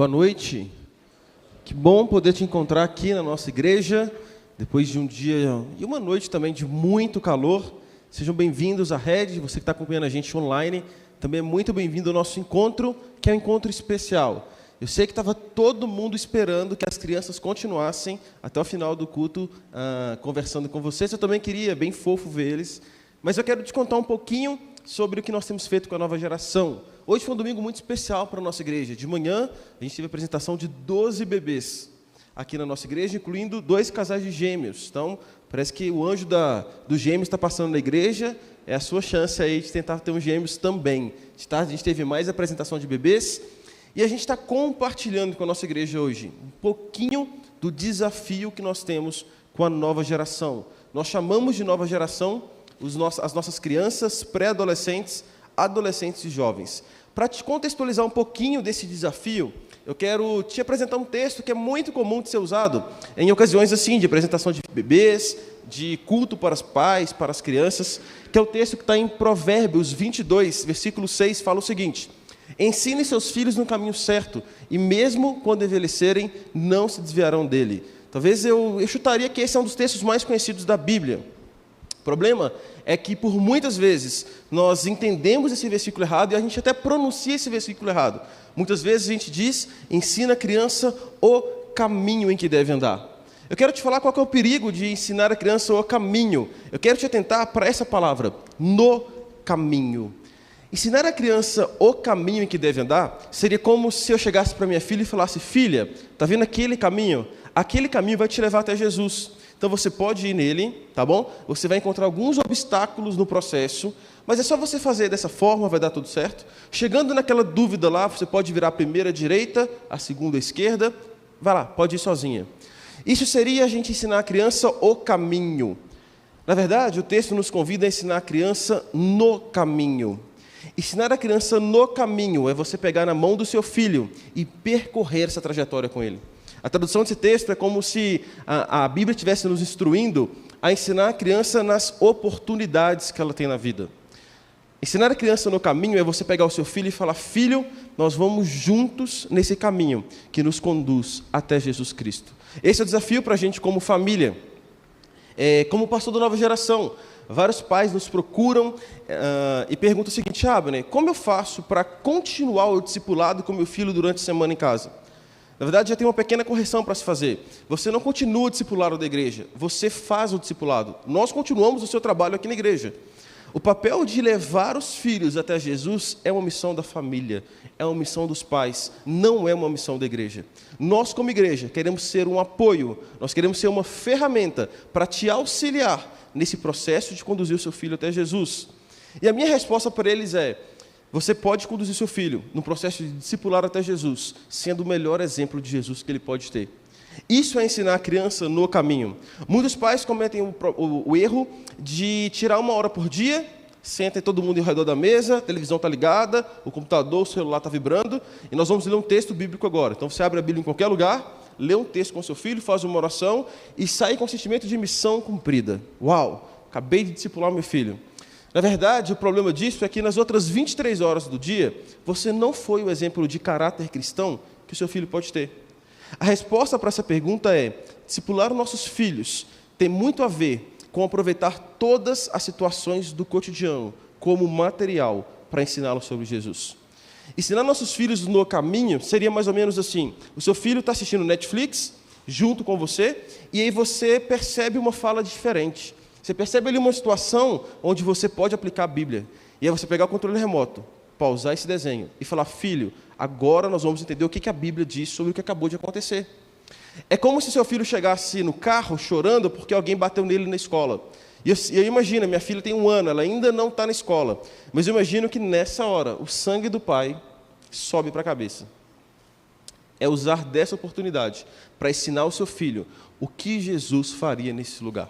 Boa noite. Que bom poder te encontrar aqui na nossa igreja, depois de um dia e uma noite também de muito calor. Sejam bem-vindos à Rede, você que está acompanhando a gente online, também é muito bem-vindo ao nosso encontro, que é um encontro especial. Eu sei que estava todo mundo esperando que as crianças continuassem até o final do culto conversando com vocês. Eu também queria, bem fofo, ver eles. Mas eu quero te contar um pouquinho sobre o que nós temos feito com a nova geração. Hoje foi um domingo muito especial para a nossa igreja. De manhã, a gente teve a apresentação de 12 bebês aqui na nossa igreja, incluindo 2 casais de gêmeos. Então, parece que o anjo dos gêmeos está passando na igreja. É a sua chance aí de tentar ter uns gêmeos também. A gente teve mais apresentação de bebês. E a gente está compartilhando com a nossa igreja hoje um pouquinho do desafio que nós temos com a nova geração. Nós chamamos de nova geração as nossas crianças, pré-adolescentes, adolescentes e jovens. Para te contextualizar um pouquinho desse desafio, eu quero te apresentar um texto que é muito comum de ser usado em ocasiões assim, de apresentação de bebês, de culto para os pais, para as crianças, que é o texto que está em Provérbios 22, versículo 6, fala o seguinte: ensine seus filhos no caminho certo, e mesmo quando envelhecerem, não se desviarão dele. Talvez eu chutaria que esse é um dos textos mais conhecidos da Bíblia. O problema é que, por muitas vezes, nós entendemos esse versículo errado e a gente até pronuncia esse versículo errado. Muitas vezes a gente diz, ensina a criança o caminho em que deve andar. Eu quero te falar qual que é o perigo de ensinar a criança o caminho. Eu quero te atentar para essa palavra, no caminho. Ensinar a criança o caminho em que deve andar seria como se eu chegasse para minha filha e falasse: filha, está vendo aquele caminho? Aquele caminho vai te levar até Jesus. Então você pode ir nele, tá bom? Você vai encontrar alguns obstáculos no processo, mas é só você fazer dessa forma, vai dar tudo certo. Chegando naquela dúvida lá, você pode virar a primeira à direita, a segunda à esquerda. Vai lá, pode ir sozinha. Isso seria a gente ensinar a criança o caminho. Na verdade, o texto nos convida a ensinar a criança no caminho. Ensinar a criança no caminho é você pegar na mão do seu filho e percorrer essa trajetória com ele. A tradução desse texto é como se a Bíblia estivesse nos instruindo a ensinar a criança nas oportunidades que ela tem na vida. Ensinar a criança no caminho é você pegar o seu filho e falar: filho, nós vamos juntos nesse caminho que nos conduz até Jesus Cristo. Esse é o desafio para a gente como família. Como pastor da nova geração, vários pais nos procuram e perguntam o seguinte: Abner, como eu faço para continuar o discipulado com meu filho durante a semana em casa? Na verdade, já tem uma pequena correção para se fazer. Você não continua o discipulado da igreja, você faz o discipulado. Nós continuamos o seu trabalho aqui na igreja. O papel de levar os filhos até Jesus é uma missão da família, é uma missão dos pais, não é uma missão da igreja. Nós, como igreja, queremos ser um apoio, nós queremos ser uma ferramenta para te auxiliar nesse processo de conduzir o seu filho até Jesus. E a minha resposta para eles é: você pode conduzir seu filho no processo de discipular até Jesus, sendo o melhor exemplo de Jesus que ele pode ter. Isso é ensinar a criança no caminho. Muitos pais cometem o erro de tirar 1 hora por dia, sentem todo mundo ao redor da mesa, a televisão está ligada, o computador, o celular está vibrando, e nós vamos ler um texto bíblico agora. Então você abre a Bíblia em qualquer lugar, lê um texto com seu filho, faz uma oração e sai com o sentimento de missão cumprida. Uau, acabei de discipular meu filho. Na verdade, o problema disso é que nas outras 23 horas do dia, você não foi o exemplo de caráter cristão que o seu filho pode ter. A resposta para essa pergunta é: discipular os nossos filhos tem muito a ver com aproveitar todas as situações do cotidiano como material para ensiná-los sobre Jesus. Ensinar nossos filhos no caminho seria mais ou menos assim: o seu filho está assistindo Netflix junto com você, e aí você percebe uma fala diferente. Você percebe ali uma situação onde você pode aplicar a Bíblia. E aí você pegar o controle remoto, pausar esse desenho e falar: filho, agora nós vamos entender o que a Bíblia diz sobre o que acabou de acontecer. É como se seu filho chegasse no carro chorando porque alguém bateu nele na escola. E eu imagino, minha filha tem 1 ano, ela ainda não está na escola. Mas eu imagino que nessa hora, o sangue do pai sobe para a cabeça. É usar dessa oportunidade para ensinar ao seu filho o que Jesus faria nesse lugar.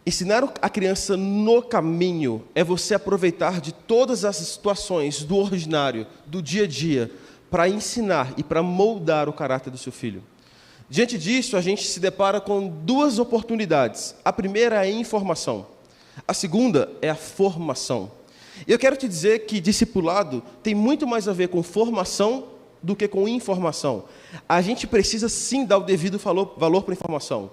Ensinar a criança no caminho é você aproveitar de todas as situações do ordinário, do dia a dia, para ensinar e para moldar o caráter do seu filho. Diante disso, a gente se depara com 2 oportunidades. A primeira é a informação. A segunda é a formação. E eu quero te dizer que discipulado tem muito mais a ver com formação do que com informação. A gente precisa sim dar o devido valor para a informação.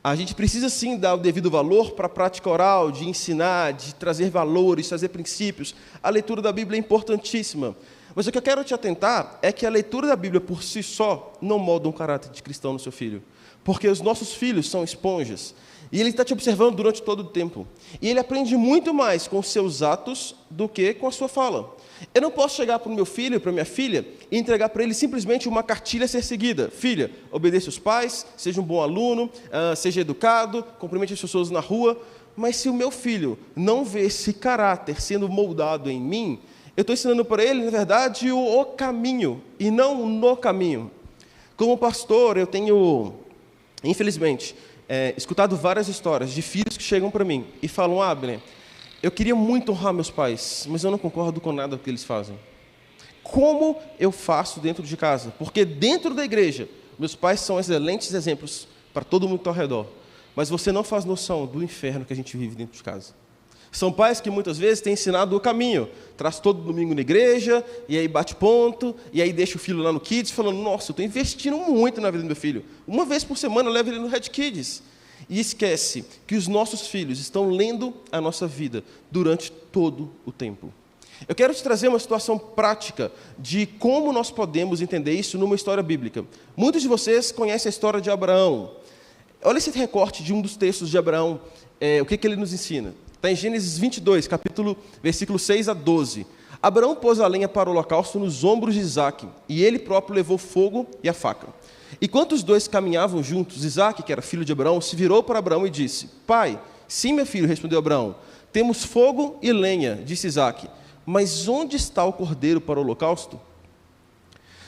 A gente precisa sim dar o devido valor para a prática oral, de ensinar, de trazer valores, trazer princípios. A leitura da Bíblia é importantíssima. Mas o que eu quero te atentar é que a leitura da Bíblia por si só não molda um caráter de cristão no seu filho. Porque os nossos filhos são esponjas. E ele está te observando durante todo o tempo. E ele aprende muito mais com os seus atos do que com a sua fala. Eu não posso chegar para o meu filho, para a minha filha, e entregar para ele simplesmente uma cartilha a ser seguida. Filha, obedeça os pais, seja um bom aluno, seja educado, cumprimente as pessoas na rua. Mas se o meu filho não vê esse caráter sendo moldado em mim, eu estou ensinando para ele, na verdade, o caminho, e não no caminho. Como pastor, eu tenho, infelizmente, escutado várias histórias de filhos que chegam para mim e falam: Abner, eu queria muito honrar meus pais, mas eu não concordo com nada do que eles fazem. Como eu faço dentro de casa? Porque dentro da igreja, meus pais são excelentes exemplos para todo mundo que está ao redor. Mas você não faz noção do inferno que a gente vive dentro de casa. São pais que muitas vezes têm ensinado o caminho. Traz todo domingo na igreja, e aí bate ponto, e aí deixa o filho lá no Kids, falando: nossa, eu estou investindo muito na vida do meu filho. Uma vez por semana eu levo ele no Red Kids. E esquece que os nossos filhos estão lendo a nossa vida durante todo o tempo. Eu quero te trazer uma situação prática de como nós podemos entender isso numa história bíblica. Muitos de vocês conhecem a história de Abraão. Olha esse recorte de um dos textos de Abraão, o que ele nos ensina. Está em Gênesis 22, versículo 6 a 12. Abraão pôs a lenha para o holocausto nos ombros de Isaque, e ele próprio levou fogo e a faca. Enquanto os dois caminhavam juntos, Isaque, que era filho de Abraão, se virou para Abraão e disse: Pai, sim, meu filho, respondeu Abraão. Temos fogo e lenha, disse Isaque, mas onde está o cordeiro para o holocausto?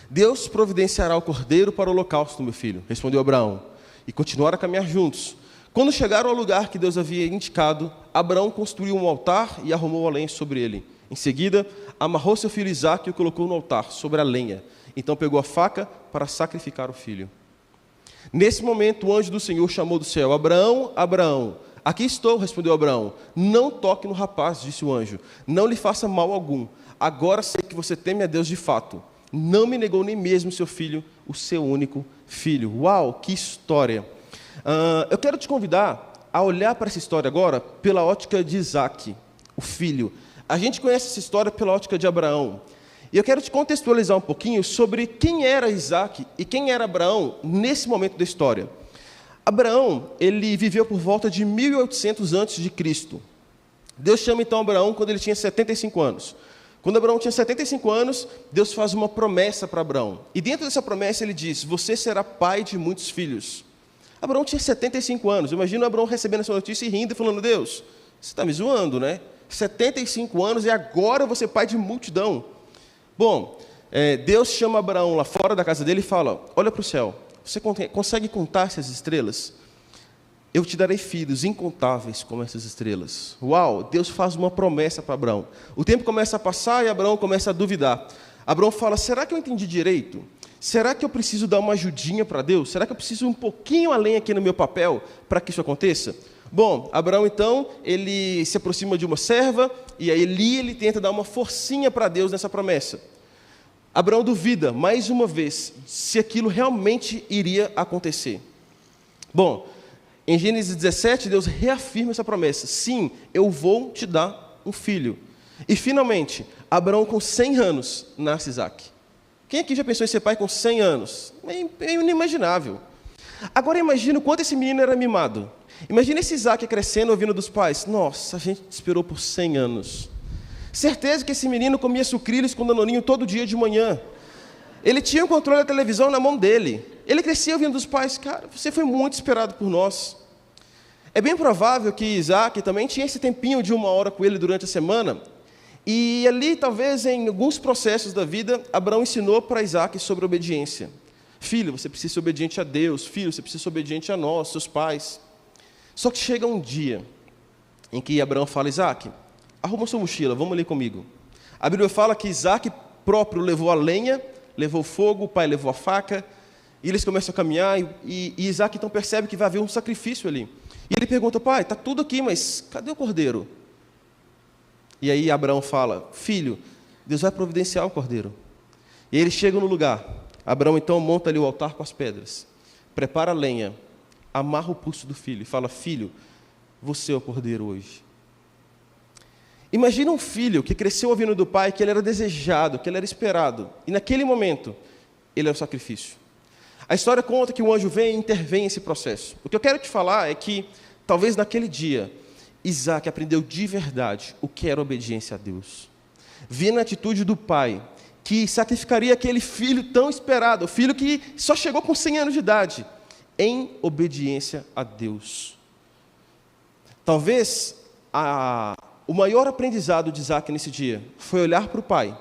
Deus providenciará o cordeiro para o holocausto, meu filho, respondeu Abraão. E continuaram a caminhar juntos. Quando chegaram ao lugar que Deus havia indicado, Abraão construiu um altar e arrumou a lenha sobre ele. Em seguida, amarrou seu filho Isaque e o colocou no altar, sobre a lenha. Então pegou a faca para sacrificar o filho. Nesse momento, o anjo do Senhor chamou do céu: Abraão, Abraão. Aqui estou, respondeu Abraão. Não toque no rapaz, disse o anjo. Não lhe faça mal algum. Agora sei que você teme a Deus de fato. Não me negou nem mesmo seu filho, o seu único filho. Uau, que história! Eu quero te convidar a olhar para essa história agora pela ótica de Isaque, o filho. A gente conhece essa história pela ótica de Abraão. E eu quero te contextualizar um pouquinho sobre quem era Isaque e quem era Abraão nesse momento da história. Abraão, ele viveu por volta de 1800 a.C. Deus chama então Abraão quando ele tinha 75 anos. Quando Abraão tinha 75 anos, Deus faz uma promessa para Abraão. E dentro dessa promessa ele diz: você será pai de muitos filhos. Abraão tinha 75 anos. Imagina Abraão recebendo essa notícia e rindo e falando: Deus, você está me zoando, né? 75 anos e agora eu vou ser pai de multidão. Bom, Deus chama Abraão lá fora da casa dele e fala: olha para o céu, você consegue contar essas estrelas? Eu te darei filhos incontáveis como essas estrelas. Uau, Deus faz uma promessa para Abraão. O tempo começa a passar e Abraão começa a duvidar. Abraão fala: será que eu entendi direito? Será que eu preciso dar uma ajudinha para Deus? Será que eu preciso um pouquinho além aqui no meu papel para que isso aconteça? Bom, Abraão então, ele se aproxima de uma serva e aí ele tenta dar uma forcinha para Deus nessa promessa. Abraão duvida, mais uma vez, se aquilo realmente iria acontecer. Bom, em Gênesis 17, Deus reafirma essa promessa: sim, eu vou te dar um filho. E finalmente, Abraão com 100 anos, nasce Isaque. Quem aqui já pensou em ser pai com 100 anos? É inimaginável. Agora imagina o quanto esse menino era mimado. Imagina esse Isaque crescendo, ouvindo dos pais: nossa, a gente esperou por 100 anos. Certeza que esse menino comia sucrilhos com danoninho todo dia de manhã. Ele tinha o controle da televisão na mão dele. Ele crescia ouvindo dos pais: cara, você foi muito esperado por nós. É bem provável que Isaque também tinha esse tempinho de 1 hora com ele durante a semana. E ali, talvez, em alguns processos da vida, Abraão ensinou para Isaque sobre obediência. Filho, você precisa ser obediente a Deus. Filho, você precisa ser obediente a nós, seus pais. Só que chega um dia em que Abraão fala: Isaque, arruma sua mochila, vamos ali comigo. A Bíblia fala que Isaque próprio levou a lenha, levou o fogo, o pai levou a faca, e eles começam a caminhar, e Isaque então percebe que vai haver um sacrifício ali. E ele pergunta: pai, está tudo aqui, mas cadê o cordeiro? E aí Abraão fala: filho, Deus vai providenciar o cordeiro. E eles chegam no lugar. Abraão então monta ali o altar com as pedras, prepara a lenha, amarra o pulso do filho e fala: filho, você é o cordeiro hoje. Imagina um filho que cresceu ouvindo do pai que ele era desejado, que ele era esperado, e naquele momento ele é o sacrifício. A história conta que um anjo vem e intervém nesse processo. O que eu quero te falar é que talvez naquele dia Isaac aprendeu de verdade o que era obediência a Deus. Via na atitude do pai que sacrificaria aquele filho tão esperado, o filho que só chegou com 100 anos de idade, em obediência a Deus. Talvez o maior aprendizado de Isaac nesse dia foi olhar para o pai.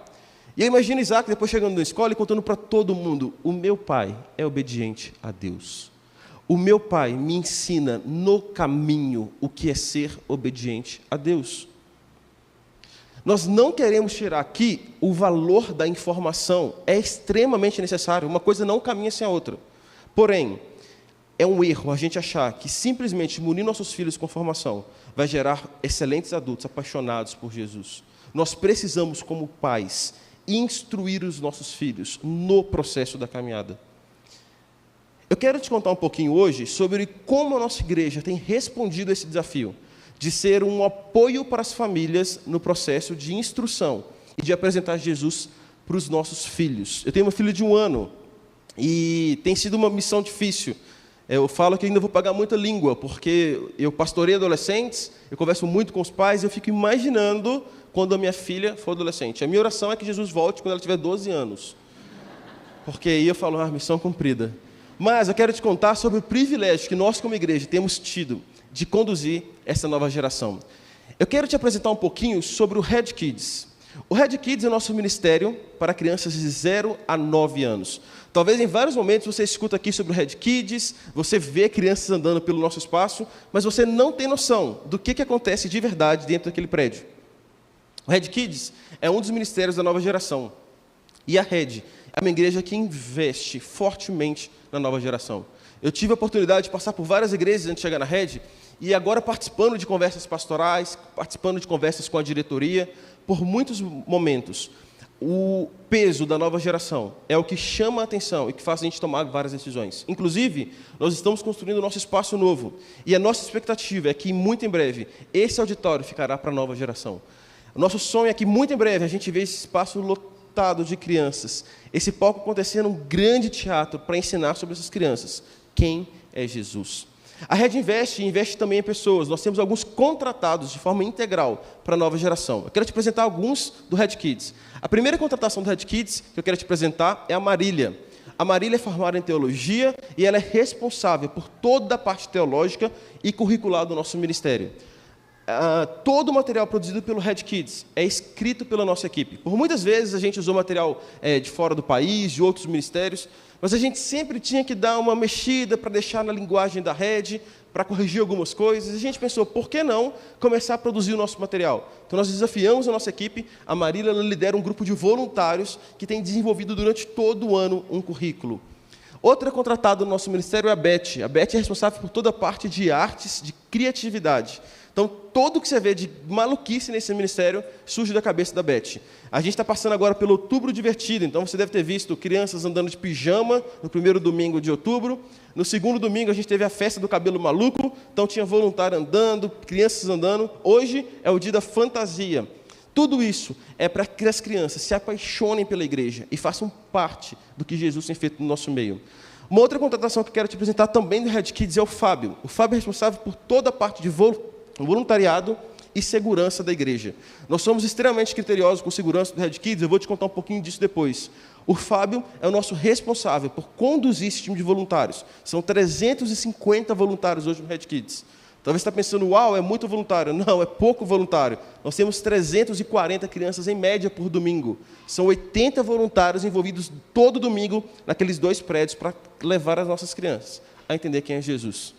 E eu imagino Isaac depois chegando na escola e contando para todo mundo: o meu pai é obediente a Deus. O meu pai me ensina no caminho o que é ser obediente a Deus. Nós não queremos tirar aqui o valor da informação, é extremamente necessário, uma coisa não caminha sem a outra. Porém, é um erro a gente achar que simplesmente munir nossos filhos com formação vai gerar excelentes adultos apaixonados por Jesus. Nós precisamos, como pais, instruir os nossos filhos no processo da caminhada. Eu quero te contar um pouquinho hoje sobre como a nossa igreja tem respondido a esse desafio de ser um apoio para as famílias no processo de instrução e de apresentar Jesus para os nossos filhos. Eu tenho uma filha de 1 ano e tem sido uma missão difícil. Eu falo que ainda vou pagar muita língua, porque eu pastorei adolescentes, eu converso muito com os pais, e eu fico imaginando quando a minha filha for adolescente. A minha oração é que Jesus volte quando ela tiver 12 anos. Porque aí eu falo: missão cumprida. Mas eu quero te contar sobre o privilégio que nós, como igreja, temos tido de conduzir essa nova geração. Eu quero te apresentar um pouquinho sobre o Red Kids. O Red Kids é o nosso ministério para crianças de 0 a 9 anos. Talvez em vários momentos você escuta aqui sobre o Red Kids, você vê crianças andando pelo nosso espaço, mas você não tem noção do que acontece de verdade dentro daquele prédio. O Red Kids é um dos ministérios da nova geração. E a Red é uma igreja que investe fortemente na nova geração. Eu tive a oportunidade de passar por várias igrejas antes de chegar na Red, e agora participando de conversas pastorais, participando de conversas com a diretoria, por muitos momentos, o peso da nova geração é o que chama a atenção e que faz a gente tomar várias decisões. Inclusive, nós estamos construindo o nosso espaço novo, e a nossa expectativa é que, muito em breve, esse auditório ficará para a nova geração. O nosso sonho é que, muito em breve, a gente veja esse espaço lotado de crianças, esse palco acontecendo um grande teatro para ensinar sobre essas crianças. Quem é Jesus? A Red investe também em pessoas. Nós temos alguns contratados de forma integral para a nova geração. Eu quero te apresentar alguns do Red Kids. A primeira contratação do Red Kids que eu quero te apresentar é a Marília. A Marília é formada em teologia e ela é responsável por toda a parte teológica e curricular do nosso ministério. Todo o material produzido pelo Red Kids é escrito pela nossa equipe. Por muitas vezes a gente usou material de fora do país, de outros ministérios, mas a gente sempre tinha que dar uma mexida para deixar na linguagem da Red, para corrigir algumas coisas. E a gente pensou: por que não começar a produzir o nosso material? Então nós desafiamos a nossa equipe. A Marília, ela lidera um grupo de voluntários que tem desenvolvido durante todo o ano um currículo. Outra contratada no nosso ministério é a Beth. A Beth é responsável por toda a parte de artes, de criatividade. Então, tudo que você vê de maluquice nesse ministério surge da cabeça da Beth. A gente está passando agora pelo Outubro Divertido, então você deve ter visto crianças andando de pijama no primeiro domingo de outubro. No segundo domingo a gente teve a festa do cabelo maluco, então tinha voluntário andando, crianças andando. Hoje é o dia da fantasia. Tudo isso é para que as crianças se apaixonem pela igreja e façam parte do que Jesus tem feito no nosso meio. Uma outra contratação que eu quero te apresentar também do Red Kids é o Fábio. O Fábio é responsável por toda a parte de voluntariado e segurança da igreja. Nós somos extremamente criteriosos com segurança do Red Kids, eu vou te contar um pouquinho disso depois. O Fábio é o nosso responsável por conduzir esse time de voluntários. São 350 voluntários hoje no Red Kids. Talvez você está pensando: uau, é muito voluntário. Não, é pouco voluntário. Nós temos 340 crianças em média por domingo. São 80 voluntários envolvidos todo domingo naqueles 2 prédios para levar as nossas crianças a entender quem é Jesus.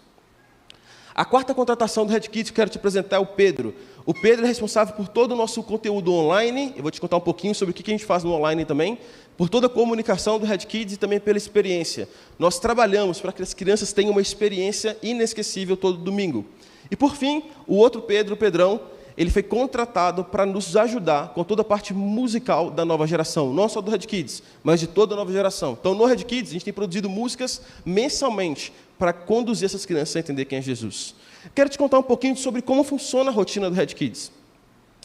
A quarta contratação do Red Kids que eu quero te apresentar é o Pedro. O Pedro é responsável por todo o nosso conteúdo online. Eu vou te contar um pouquinho sobre o que a gente faz no online também. Por toda a comunicação do Red Kids e também pela experiência. Nós trabalhamos para que as crianças tenham uma experiência inesquecível todo domingo. E por fim, o outro Pedro, o Pedrão, ele foi contratado para nos ajudar com toda a parte musical da nova geração, não só do Red Kids, mas de toda a nova geração. Então, no Red Kids, a gente tem produzido músicas mensalmente para conduzir essas crianças a entender quem é Jesus. Quero te contar um pouquinho sobre como funciona a rotina do Red Kids.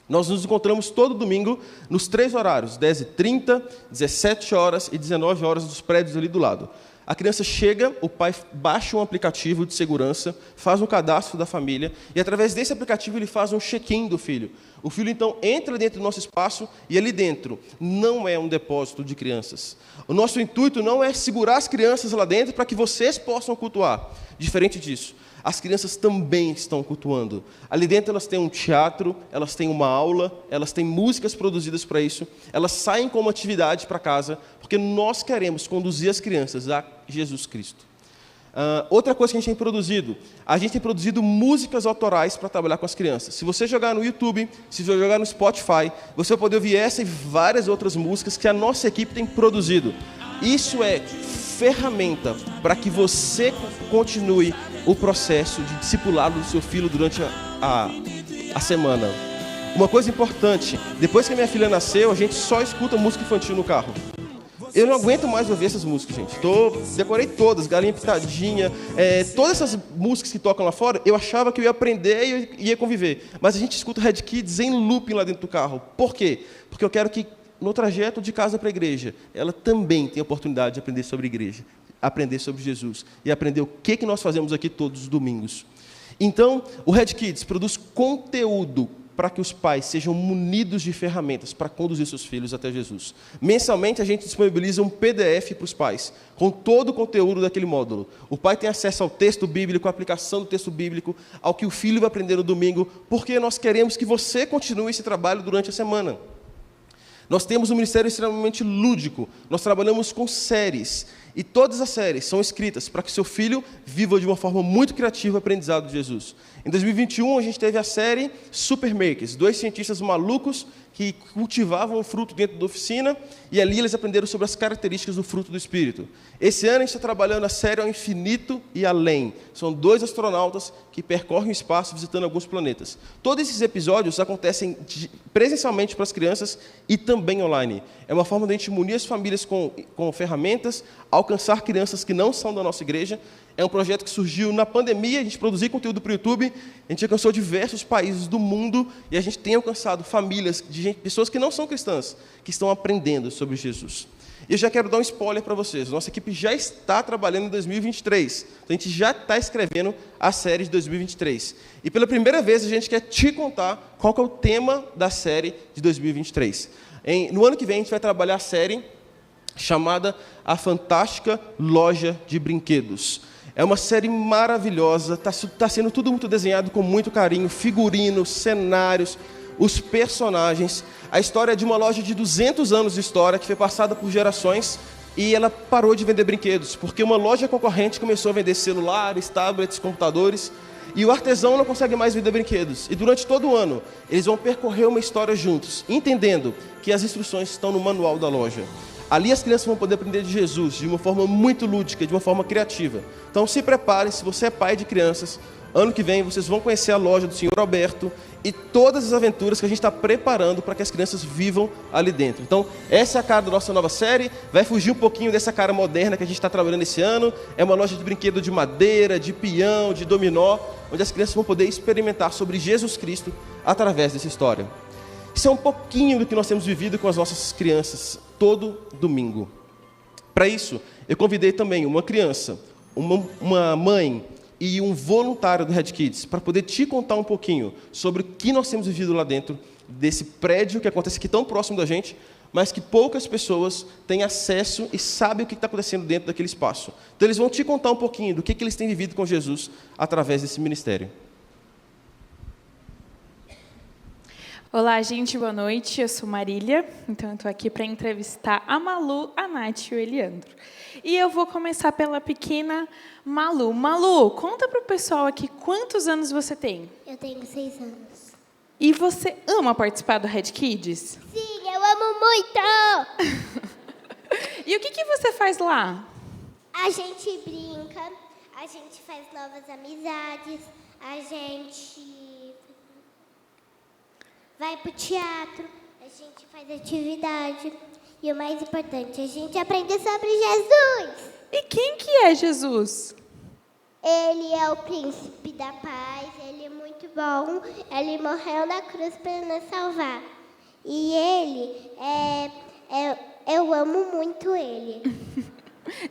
Nós nos encontramos todo domingo nos 3 horários, 10h30, 17 horas e 19 horas dos prédios ali do lado. A criança chega, o pai baixa um aplicativo de segurança, faz um cadastro da família e, através desse aplicativo, ele faz um check-in do filho. O filho, então, entra dentro do nosso espaço e ali dentro não é um depósito de crianças. O nosso intuito não é segurar as crianças lá dentro para que vocês possam cultuar. Diferente disso, as crianças também estão cultuando. Ali dentro elas têm um teatro, elas têm uma aula, elas têm músicas produzidas para isso, elas saem como atividade para casa, porque nós queremos conduzir as crianças a Jesus Cristo. Outra coisa que a gente tem produzido músicas autorais para trabalhar com as crianças. Se você jogar no YouTube, se você jogar no Spotify, você vai poder ouvir essa e várias outras músicas que a nossa equipe tem produzido. Isso é ferramenta para que você continue o processo de discipulado do seu filho durante a semana. Uma coisa importante, depois que a minha filha nasceu, a gente só escuta música infantil no carro. Eu não aguento mais ouvir essas músicas, gente. Decorei todas, Galinha Pitadinha, todas essas músicas que tocam lá fora, eu achava que eu ia aprender e ia conviver. Mas a gente escuta Red Kids em looping lá dentro do carro. Por quê? Porque eu quero que no trajeto de casa para a igreja, ela também tenha a oportunidade de aprender sobre a igreja, aprender sobre Jesus e aprender o que nós fazemos aqui todos os domingos. Então, o Red Kids produz conteúdo para que os pais sejam munidos de ferramentas para conduzir seus filhos até Jesus. Mensalmente, a gente disponibiliza um PDF para os pais, com todo o conteúdo daquele módulo. O pai tem acesso ao texto bíblico, à aplicação do texto bíblico, ao que o filho vai aprender no domingo, porque nós queremos que você continue esse trabalho durante a semana. Nós temos um ministério extremamente lúdico, nós trabalhamos com séries, e todas as séries são escritas para que seu filho viva de uma forma muito criativa o aprendizado de Jesus. Em 2021, a gente teve a série Super Makers, 2 cientistas malucos que cultivavam o fruto dentro da oficina, e ali eles aprenderam sobre as características do fruto do Espírito. Esse ano a gente está trabalhando a série Ao Infinito e Além. São 2 astronautas que percorrem o espaço visitando alguns planetas. Todos esses episódios acontecem presencialmente para as crianças e também online. É uma forma de a gente munir as famílias com ferramentas, alcançar crianças que não são da nossa igreja. É um projeto que surgiu na pandemia, a gente produziu conteúdo para o YouTube, a gente alcançou diversos países do mundo e a gente tem alcançado famílias, pessoas que não são cristãs, que estão aprendendo sobre Jesus. E eu já quero dar um spoiler para vocês, nossa equipe já está trabalhando em 2023, então a gente já está escrevendo a série de 2023. E pela primeira vez a gente quer te contar qual que é o tema da série de 2023. No ano que vem a gente vai trabalhar a série chamada A Fantástica Loja de Brinquedos. É uma série maravilhosa, está sendo tudo muito desenhado com muito carinho, figurinos, cenários, os personagens. A história é de uma loja de 200 anos de história, que foi passada por gerações, e ela parou de vender brinquedos, porque uma loja concorrente começou a vender celulares, tablets, computadores, e o artesão não consegue mais vender brinquedos. E durante todo o ano, eles vão percorrer uma história juntos, entendendo que as instruções estão no manual da loja. Ali as crianças vão poder aprender de Jesus de uma forma muito lúdica, de uma forma criativa. Então se preparem, se você é pai de crianças, ano que vem vocês vão conhecer a loja do Sr. Alberto e todas as aventuras que a gente está preparando para que as crianças vivam ali dentro. Então essa é a cara da nossa nova série, vai fugir um pouquinho dessa cara moderna que a gente está trabalhando esse ano. É uma loja de brinquedo de madeira, de peão, de dominó, onde as crianças vão poder experimentar sobre Jesus Cristo através dessa história. Isso é um pouquinho do que nós temos vivido com as nossas crianças todo domingo. Para isso, eu convidei também uma criança, uma mãe e um voluntário do Red Kids para poder te contar um pouquinho sobre o que nós temos vivido lá dentro desse prédio que acontece aqui tão próximo da gente, mas que poucas pessoas têm acesso e sabem o que está acontecendo dentro daquele espaço. Então, eles vão te contar um pouquinho do que eles têm vivido com Jesus através desse ministério. Olá, gente, boa noite. Eu sou Marília, então eu estou aqui para entrevistar a Malu, a Nath e o Eliandro. E eu vou começar pela pequena Malu. Malu, conta para o pessoal aqui quantos anos você tem. Eu tenho 6 anos. E você ama participar do Red Kids? Sim, eu amo muito! E o que você faz lá? A gente brinca, a gente faz novas amizades, a gente vai pro teatro, a gente faz atividade. E o mais importante, a gente aprende sobre Jesus. E quem que é Jesus? Ele é o príncipe da paz, ele é muito bom. Ele morreu na cruz para nos salvar. E eu amo muito ele.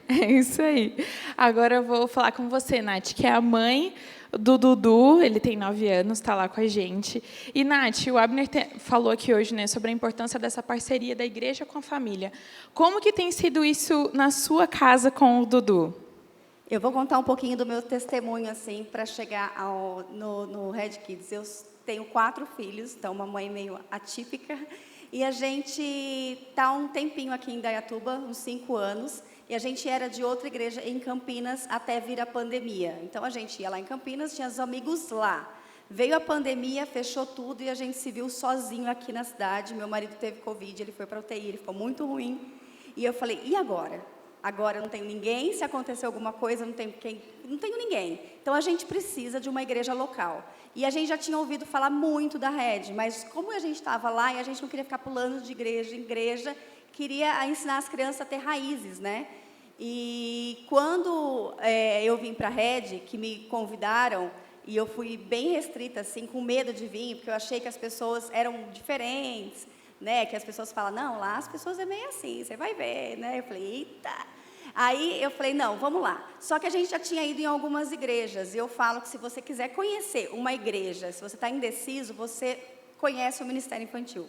É isso aí. Agora eu vou falar com você, Nath, que é a mãe do Dudu. Ele tem 9 anos, está lá com a gente. E, Nath, o Abner falou aqui hoje, né, sobre a importância dessa parceria da igreja com a família. Como que tem sido isso na sua casa com o Dudu? Eu vou contar um pouquinho do meu testemunho, assim, para chegar no Red Kids. Eu tenho 4 filhos, então uma mãe meio atípica. E a gente está um tempinho aqui em Indaiatuba, uns 5 anos. E a gente era de outra igreja em Campinas até vir a pandemia. Então, a gente ia lá em Campinas, tinha os amigos lá. Veio a pandemia, fechou tudo e a gente se viu sozinho aqui na cidade. Meu marido teve Covid, ele foi para a UTI, ele ficou muito ruim. E eu falei, e agora? Agora eu não tenho ninguém, se acontecer alguma coisa, não tenho ninguém. Então, a gente precisa de uma igreja local. E a gente já tinha ouvido falar muito da Red, mas como a gente estava lá e a gente não queria ficar pulando de igreja em igreja, queria ensinar as crianças a ter raízes, né? E quando eu vim para a Red, que me convidaram, e eu fui bem restrita, assim, com medo de vir, porque eu achei que as pessoas eram diferentes, né? Que as pessoas falam, não, lá as pessoas é meio assim, você vai ver, né? Eu falei, eita! Aí eu falei, não, vamos lá. Só que a gente já tinha ido em algumas igrejas, e eu falo que se você quiser conhecer uma igreja, se você está indeciso, você conhece o Ministério Infantil.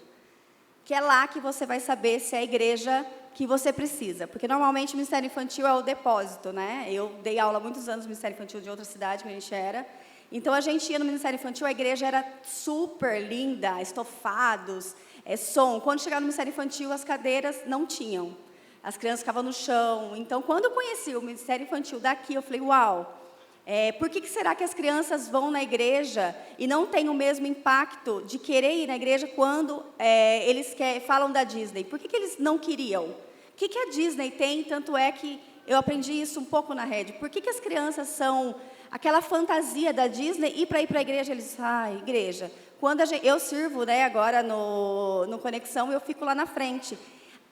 Que é lá que você vai saber se é a igreja que você precisa. Porque, normalmente, o Ministério Infantil é o depósito, né? Eu dei aula há muitos anos no Ministério Infantil de outra cidade que a gente era. Então, a gente ia no Ministério Infantil, a igreja era super linda, estofados, som. Quando chegava no Ministério Infantil, as cadeiras não tinham. As crianças ficavam no chão. Então, quando eu conheci o Ministério Infantil daqui, eu falei, uau! Por que será que as crianças vão na igreja e não têm o mesmo impacto de querer ir na igreja quando eles falam da Disney? Por que eles não queriam? O que a Disney tem? Tanto é que eu aprendi isso um pouco na Red. Por que as crianças são aquela fantasia da Disney e para ir para a igreja eles igreja. Quando eu sirvo, né, agora no Conexão, eu fico lá na frente.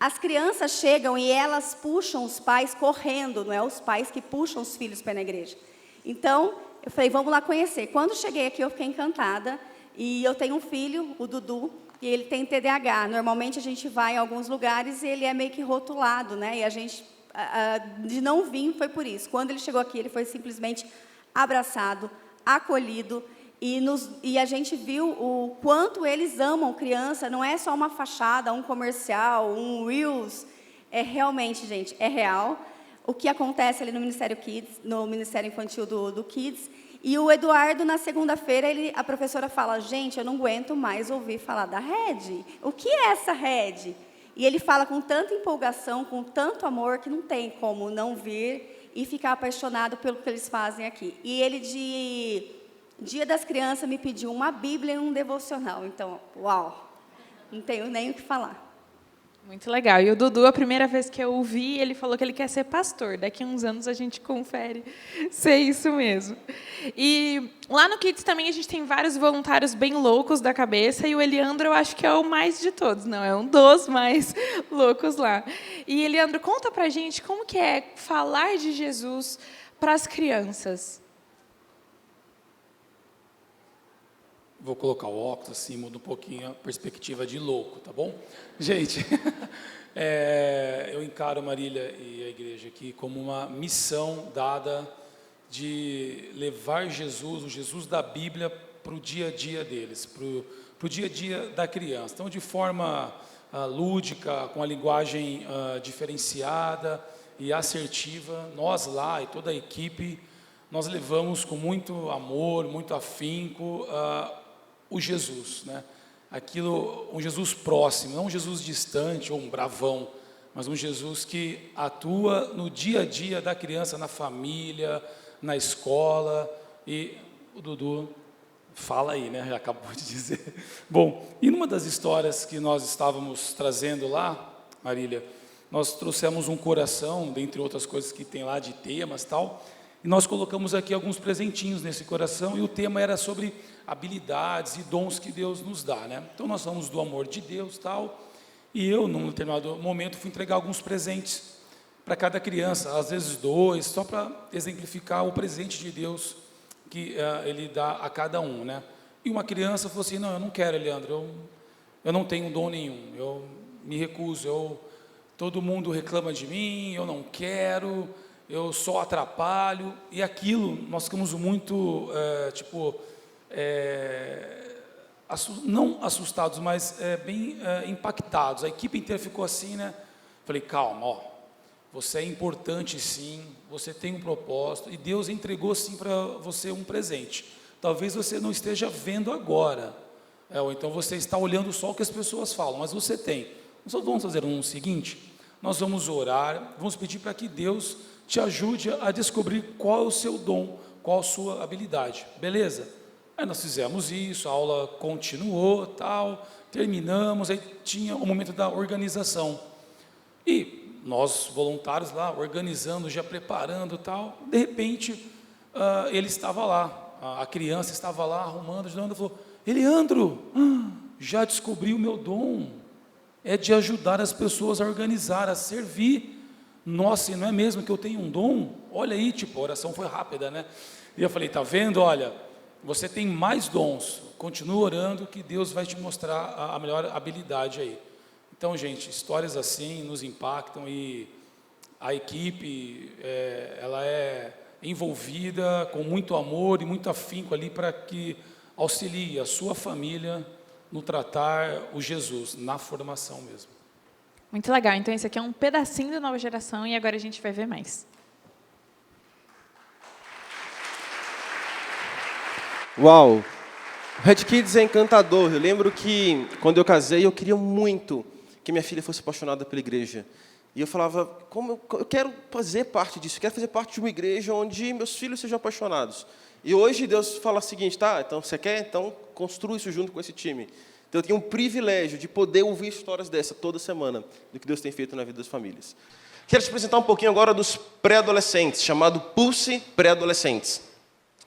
As crianças chegam e elas puxam os pais correndo, não é os pais que puxam os filhos para ir na igreja. Então, eu falei, vamos lá conhecer. Quando cheguei aqui, eu fiquei encantada. E eu tenho um filho, o Dudu, e ele tem TDAH. Normalmente, a gente vai em alguns lugares e ele é meio que rotulado, né? E a gente, de não vir, foi por isso. Quando ele chegou aqui, ele foi simplesmente abraçado, acolhido. E a gente viu o quanto eles amam criança. Não é só uma fachada, um comercial, um Reels. É realmente, gente, é real. O que acontece ali no Ministério Kids, no Ministério Infantil do Kids. E o Eduardo, na segunda-feira, a professora fala, gente, eu não aguento mais ouvir falar da Red. O que é essa Red? E ele fala com tanta empolgação, com tanto amor, que não tem como não vir e ficar apaixonado pelo que eles fazem aqui. E ele, de Dia das Crianças, me pediu uma Bíblia e um devocional. Então, uau, não tenho nem o que falar. Muito legal. E o Dudu, a primeira vez que eu o vi, ele falou que ele quer ser pastor. Daqui a uns anos a gente confere se é isso mesmo. E lá no Kids também a gente tem vários voluntários bem loucos da cabeça, e o Eliandro eu acho que é o mais de todos, não, é um dos mais loucos lá. E Eliandro, conta pra gente como que é falar de Jesus para as crianças. Vou colocar o óculos assim, muda um pouquinho a perspectiva de louco, tá bom? Gente, eu encaro a Marília e a igreja aqui como uma missão dada de levar Jesus, o Jesus da Bíblia, para o dia a dia deles, para o dia a dia da criança. Então, de forma lúdica, com a linguagem diferenciada e assertiva, nós lá e toda a equipe, nós levamos com muito amor, muito afinco, o Jesus, né? Um Jesus próximo, não um Jesus distante ou um bravão, mas um Jesus que atua no dia a dia da criança, na família, na escola. E o Dudu fala aí, né? Já acabou de dizer. Bom, e numa das histórias que nós estávamos trazendo lá, Marília, nós trouxemos um coração, dentre outras coisas que tem lá de temas e tal, E nós colocamos aqui alguns presentinhos nesse coração, e o tema era sobre habilidades e dons que Deus nos dá, né? Então nós falamos do amor de Deus, tal, e eu, num determinado momento, fui entregar alguns presentes para cada criança, às vezes 2, só para exemplificar o presente de Deus que Ele dá a cada um, né? E uma criança falou assim: não, eu não quero, Eliandro, eu não tenho dom nenhum, eu me recuso, todo mundo reclama de mim, eu não quero, eu só atrapalho. E aquilo, nós ficamos muito, não assustados, mas bem impactados. A equipe inteira ficou assim, né? Falei: calma, você é importante sim, você tem um propósito, e Deus entregou sim para você um presente. Talvez você não esteja vendo agora, ou então você está olhando só o que as pessoas falam, mas você tem. Nós vamos fazer o seguinte: nós vamos orar, vamos pedir para que Deus te ajude a descobrir qual é o seu dom, qual a sua habilidade, beleza? Aí nós fizemos isso, a aula continuou, tal, terminamos, aí tinha o momento da organização. E nós, voluntários lá, organizando, já preparando, tal, de repente, ele estava lá, a criança estava lá, arrumando, ajudando, falou: Eliandro, já descobri o meu dom, é de ajudar as pessoas a organizar, a servir. Nossa, e não é mesmo que eu tenho um dom? Olha aí, a oração foi rápida, né? E eu falei: tá vendo, olha, você tem mais dons, continua orando que Deus vai te mostrar a melhor habilidade aí. Então, gente, histórias assim nos impactam, e a equipe, ela é envolvida com muito amor e muito afinco ali para que auxilie a sua família no tratar o Jesus, na formação mesmo. Muito legal. Então, esse aqui é um pedacinho da Nova Geração, e agora a gente vai ver mais. Uau! O Red Kids é encantador. Eu lembro que, quando eu casei, eu queria muito que minha filha fosse apaixonada pela igreja. E eu falava: como eu quero fazer parte disso, eu quero fazer parte de uma igreja onde meus filhos sejam apaixonados. E hoje Deus fala o seguinte: tá, então você quer? Então construa isso junto com esse time. Então eu tenho um privilégio de poder ouvir histórias dessa toda semana, do que Deus tem feito na vida das famílias. Quero te apresentar um pouquinho agora dos pré-adolescentes, chamado Pulse Pré-Adolescentes.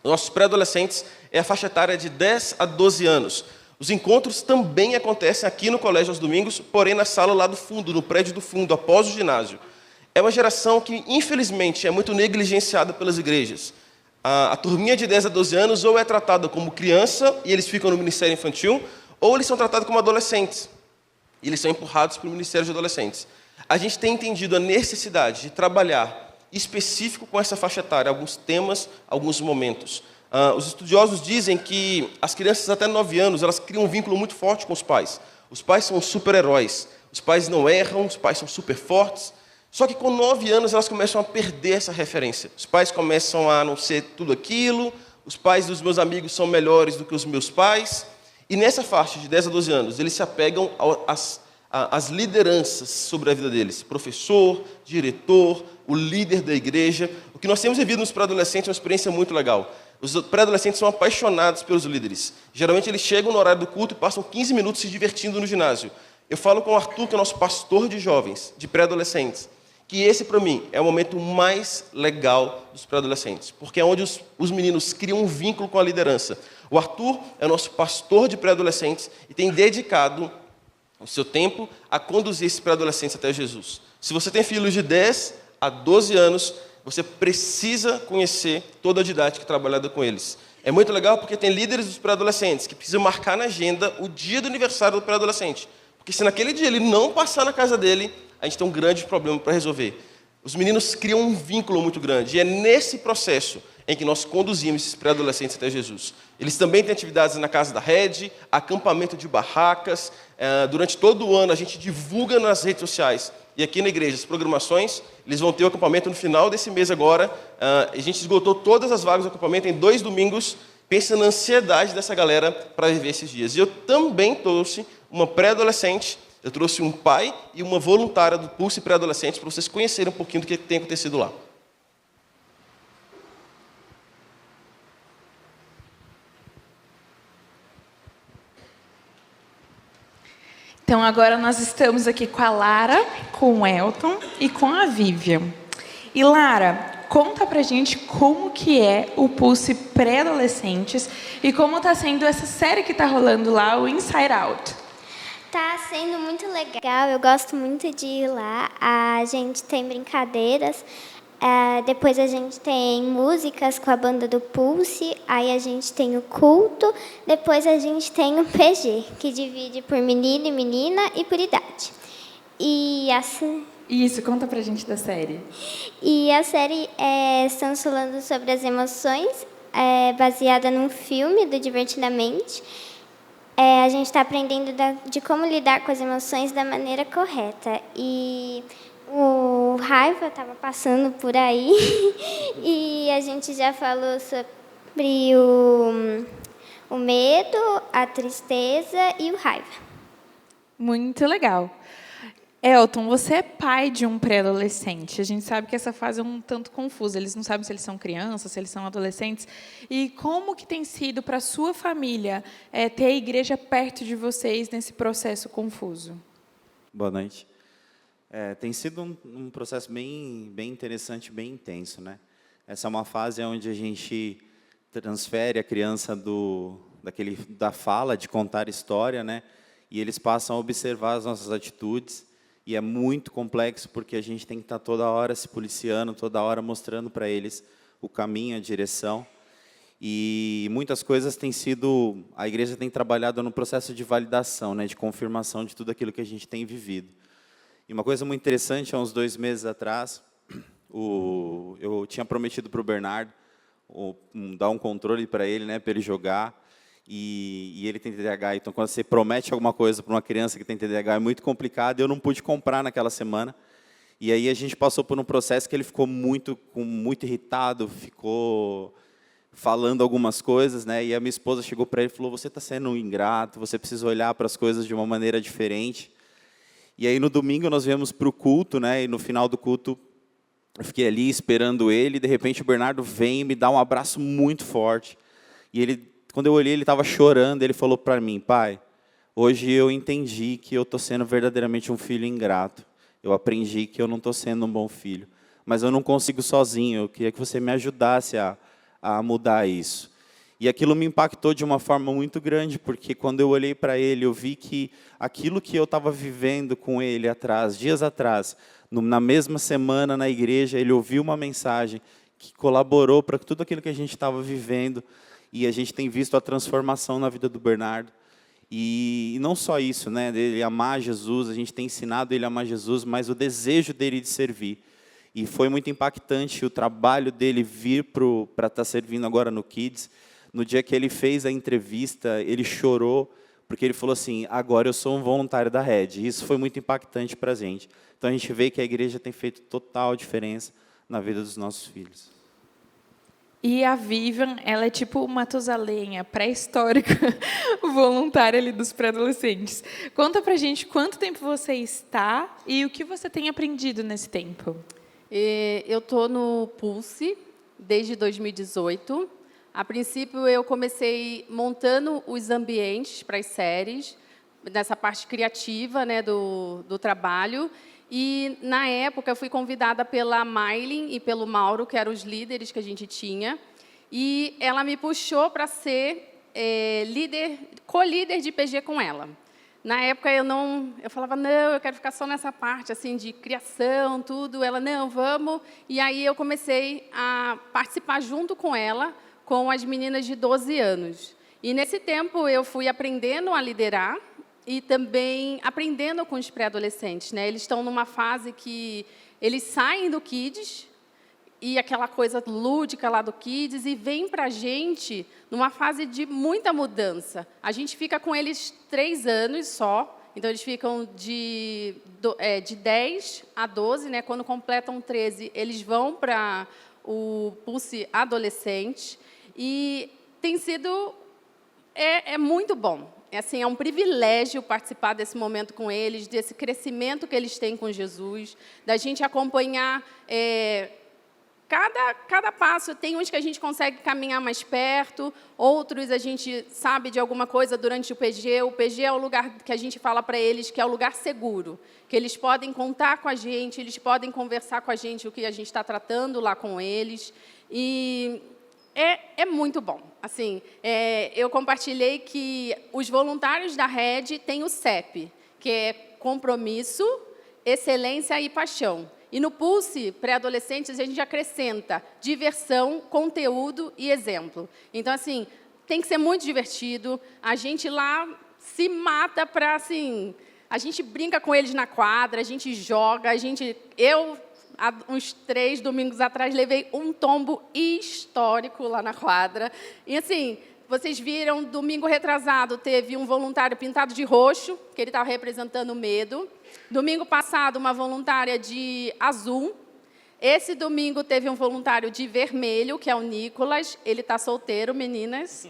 Nossos pré-adolescentes é a faixa etária de 10 a 12 anos. Os encontros também acontecem aqui no colégio aos domingos, porém na sala lá do fundo, no prédio do fundo, após o ginásio. É uma geração que, infelizmente, é muito negligenciada pelas igrejas. A turminha de 10 a 12 anos ou é tratada como criança, e eles ficam no ministério infantil, ou eles são tratados como adolescentes, e eles são empurrados para o ministério de adolescentes. A gente tem entendido a necessidade de trabalhar específico com essa faixa etária, alguns temas, alguns momentos. Os estudiosos dizem que as crianças até 9 anos, elas criam um vínculo muito forte com os pais. Os pais são super-heróis, os pais não erram, os pais são super fortes. Só que com 9 anos elas começam a perder essa referência. Os pais começam a não ser tudo aquilo, os pais dos meus amigos são melhores do que os meus pais. E nessa faixa de 10 a 12 anos, eles se apegam às lideranças sobre a vida deles. Professor, diretor, o líder da igreja. O que nós temos vivido nos pré-adolescentes é uma experiência muito legal. Os pré-adolescentes são apaixonados pelos líderes. Geralmente eles chegam no horário do culto e passam 15 minutos se divertindo no ginásio. Eu falo com o Arthur, que é o nosso pastor de jovens, de pré-adolescentes, que esse, para mim, é o momento mais legal dos pré-adolescentes, porque é onde os meninos criam um vínculo com a liderança. O Arthur é o nosso pastor de pré-adolescentes e tem dedicado o seu tempo a conduzir esses pré-adolescentes até Jesus. Se você tem filhos de 10 a 12 anos, você precisa conhecer toda a didática trabalhada com eles. É muito legal porque tem líderes dos pré-adolescentes que precisam marcar na agenda o dia do aniversário do pré-adolescente. Porque se naquele dia ele não passar na casa dele, a gente tem um grande problema para resolver. Os meninos criam um vínculo muito grande, e é nesse processo em que nós conduzimos esses pré-adolescentes até Jesus. Eles também têm atividades na Casa da Rede, acampamento de barracas. Durante todo o ano a gente divulga nas redes sociais e aqui na igreja as programações. Eles vão ter o acampamento no final desse mês agora. A gente esgotou todas as vagas do acampamento em 2 domingos. Pensa na ansiedade dessa galera para viver esses dias. E eu também trouxe uma pré-adolescente, eu trouxe um pai e uma voluntária do Pulse Pré-Adolescentes para vocês conhecerem um pouquinho do que tem acontecido lá. Então, agora nós estamos aqui com a Lara, com o Elton e com a Vivian. E, Lara, conta pra gente como que é o Pulse pré-adolescentes e como está sendo essa série que está rolando lá, o Inside Out. Tá sendo muito legal, eu gosto muito de ir lá. A gente tem brincadeiras, depois a gente tem músicas com a banda do Pulse, aí a gente tem o culto, depois a gente tem o PG, que divide por menino e menina e por idade. Isso, conta pra gente da série. E a série estamos falando sobre as emoções, baseada num filme do Divertidamente. A gente está aprendendo de como lidar com as emoções da maneira correta. E o Raiva estava passando por aí e a gente já falou sobre o medo, a tristeza e o raiva. Muito legal. Elton, você é pai de um pré-adolescente. A gente sabe que essa fase é um tanto confusa. Eles não sabem se eles são crianças, se eles são adolescentes. E como que tem sido para a sua família ter a igreja perto de vocês nesse processo confuso? Boa noite. Tem sido um processo bem interessante, bem intenso, né? Essa é uma fase onde a gente transfere a criança da fala, de contar história, né? E eles passam a observar as nossas atitudes. E é muito complexo porque a gente tem que estar toda hora se policiando, toda hora mostrando para eles o caminho, a direção. E muitas coisas a igreja tem trabalhado no processo de validação, né, de confirmação de tudo aquilo que a gente tem vivido. E uma coisa muito interessante, há uns 2 meses atrás, eu tinha prometido para o Bernardo dar um controle para ele, né, para ele jogar. E ele tem TDAH, então quando você promete alguma coisa para uma criança que tem TDAH é muito complicado, e eu não pude comprar naquela semana. E aí a gente passou por um processo que ele ficou muito irritado, ficou falando algumas coisas, né? E a minha esposa chegou para ele e falou: você está sendo um ingrato, você precisa olhar para as coisas de uma maneira diferente. E aí no domingo nós viemos para o culto, né? E no final do culto eu fiquei ali esperando ele, e de repente o Bernardo vem e me dá um abraço muito forte. E quando eu olhei, ele estava chorando, ele falou para mim: pai, hoje eu entendi que eu estou sendo verdadeiramente um filho ingrato. Eu aprendi que eu não estou sendo um bom filho, mas eu não consigo sozinho, eu queria que você me ajudasse a mudar isso. E aquilo me impactou de uma forma muito grande, porque quando eu olhei para ele, eu vi que aquilo que eu estava vivendo com ele dias atrás, na mesma semana na igreja, ele ouviu uma mensagem que colaborou para tudo aquilo que a gente estava vivendo. E a gente tem visto a transformação na vida do Bernardo. E não só isso, né, dele amar Jesus, a gente tem ensinado ele a amar Jesus, mas o desejo dele de servir. E foi muito impactante o trabalho dele vir para estar servindo agora no Kids. No dia que ele fez a entrevista, ele chorou, porque ele falou assim: agora eu sou um voluntário da Red. E isso foi muito impactante para a gente. Então a gente vê que a igreja tem feito total diferença na vida dos nossos filhos. E a Vivian, ela é tipo uma Matusalenha pré-histórica, voluntária ali dos pré-adolescentes. Conta pra gente quanto tempo você está e o que você tem aprendido nesse tempo. Eu estou no Pulse desde 2018. A princípio, eu comecei montando os ambientes para as séries, nessa parte criativa, né, do trabalho. E, na época, eu fui convidada pela Maylin e pelo Mauro, que eram os líderes que a gente tinha. E ela me puxou para ser co-líder de PG com ela. Na época, eu falava: não, eu quero ficar só nessa parte assim, de criação, tudo. Ela: não, vamos. E aí eu comecei a participar junto com ela, com as meninas de 12 anos. E, nesse tempo, eu fui aprendendo a liderar, e também aprendendo com os pré-adolescentes, né? Eles estão numa fase que eles saem do Kids, e aquela coisa lúdica lá do Kids, e vêm para a gente numa fase de muita mudança. A gente fica com eles 3 anos só, então eles ficam de 10 a 12, né? Quando completam 13, eles vão para o Pulse Adolescente, e tem sido muito bom. É um privilégio participar desse momento com eles, desse crescimento que eles têm com Jesus, da gente acompanhar cada passo, tem uns que a gente consegue caminhar mais perto, outros a gente sabe de alguma coisa durante o PG. O PG é o lugar que a gente fala para eles que é o lugar seguro, que eles podem contar com a gente, eles podem conversar com a gente o que a gente está tratando lá com eles. E é muito bom. Assim, eu compartilhei que os voluntários da Rede têm o CEP, que é compromisso, excelência e paixão. E no Pulse, pré-adolescentes, a gente acrescenta diversão, conteúdo e exemplo. Então, assim, tem que ser muito divertido. A gente lá se mata para, assim... A gente brinca com eles na quadra, a gente joga, Eu, há uns 3 domingos atrás, levei um tombo histórico lá na quadra. E, assim, vocês viram, domingo retrasado, teve um voluntário pintado de roxo, que ele estava representando o medo. Domingo passado, uma voluntária de azul. Esse domingo teve um voluntário de vermelho, que é o Nicolas. Ele está solteiro, meninas.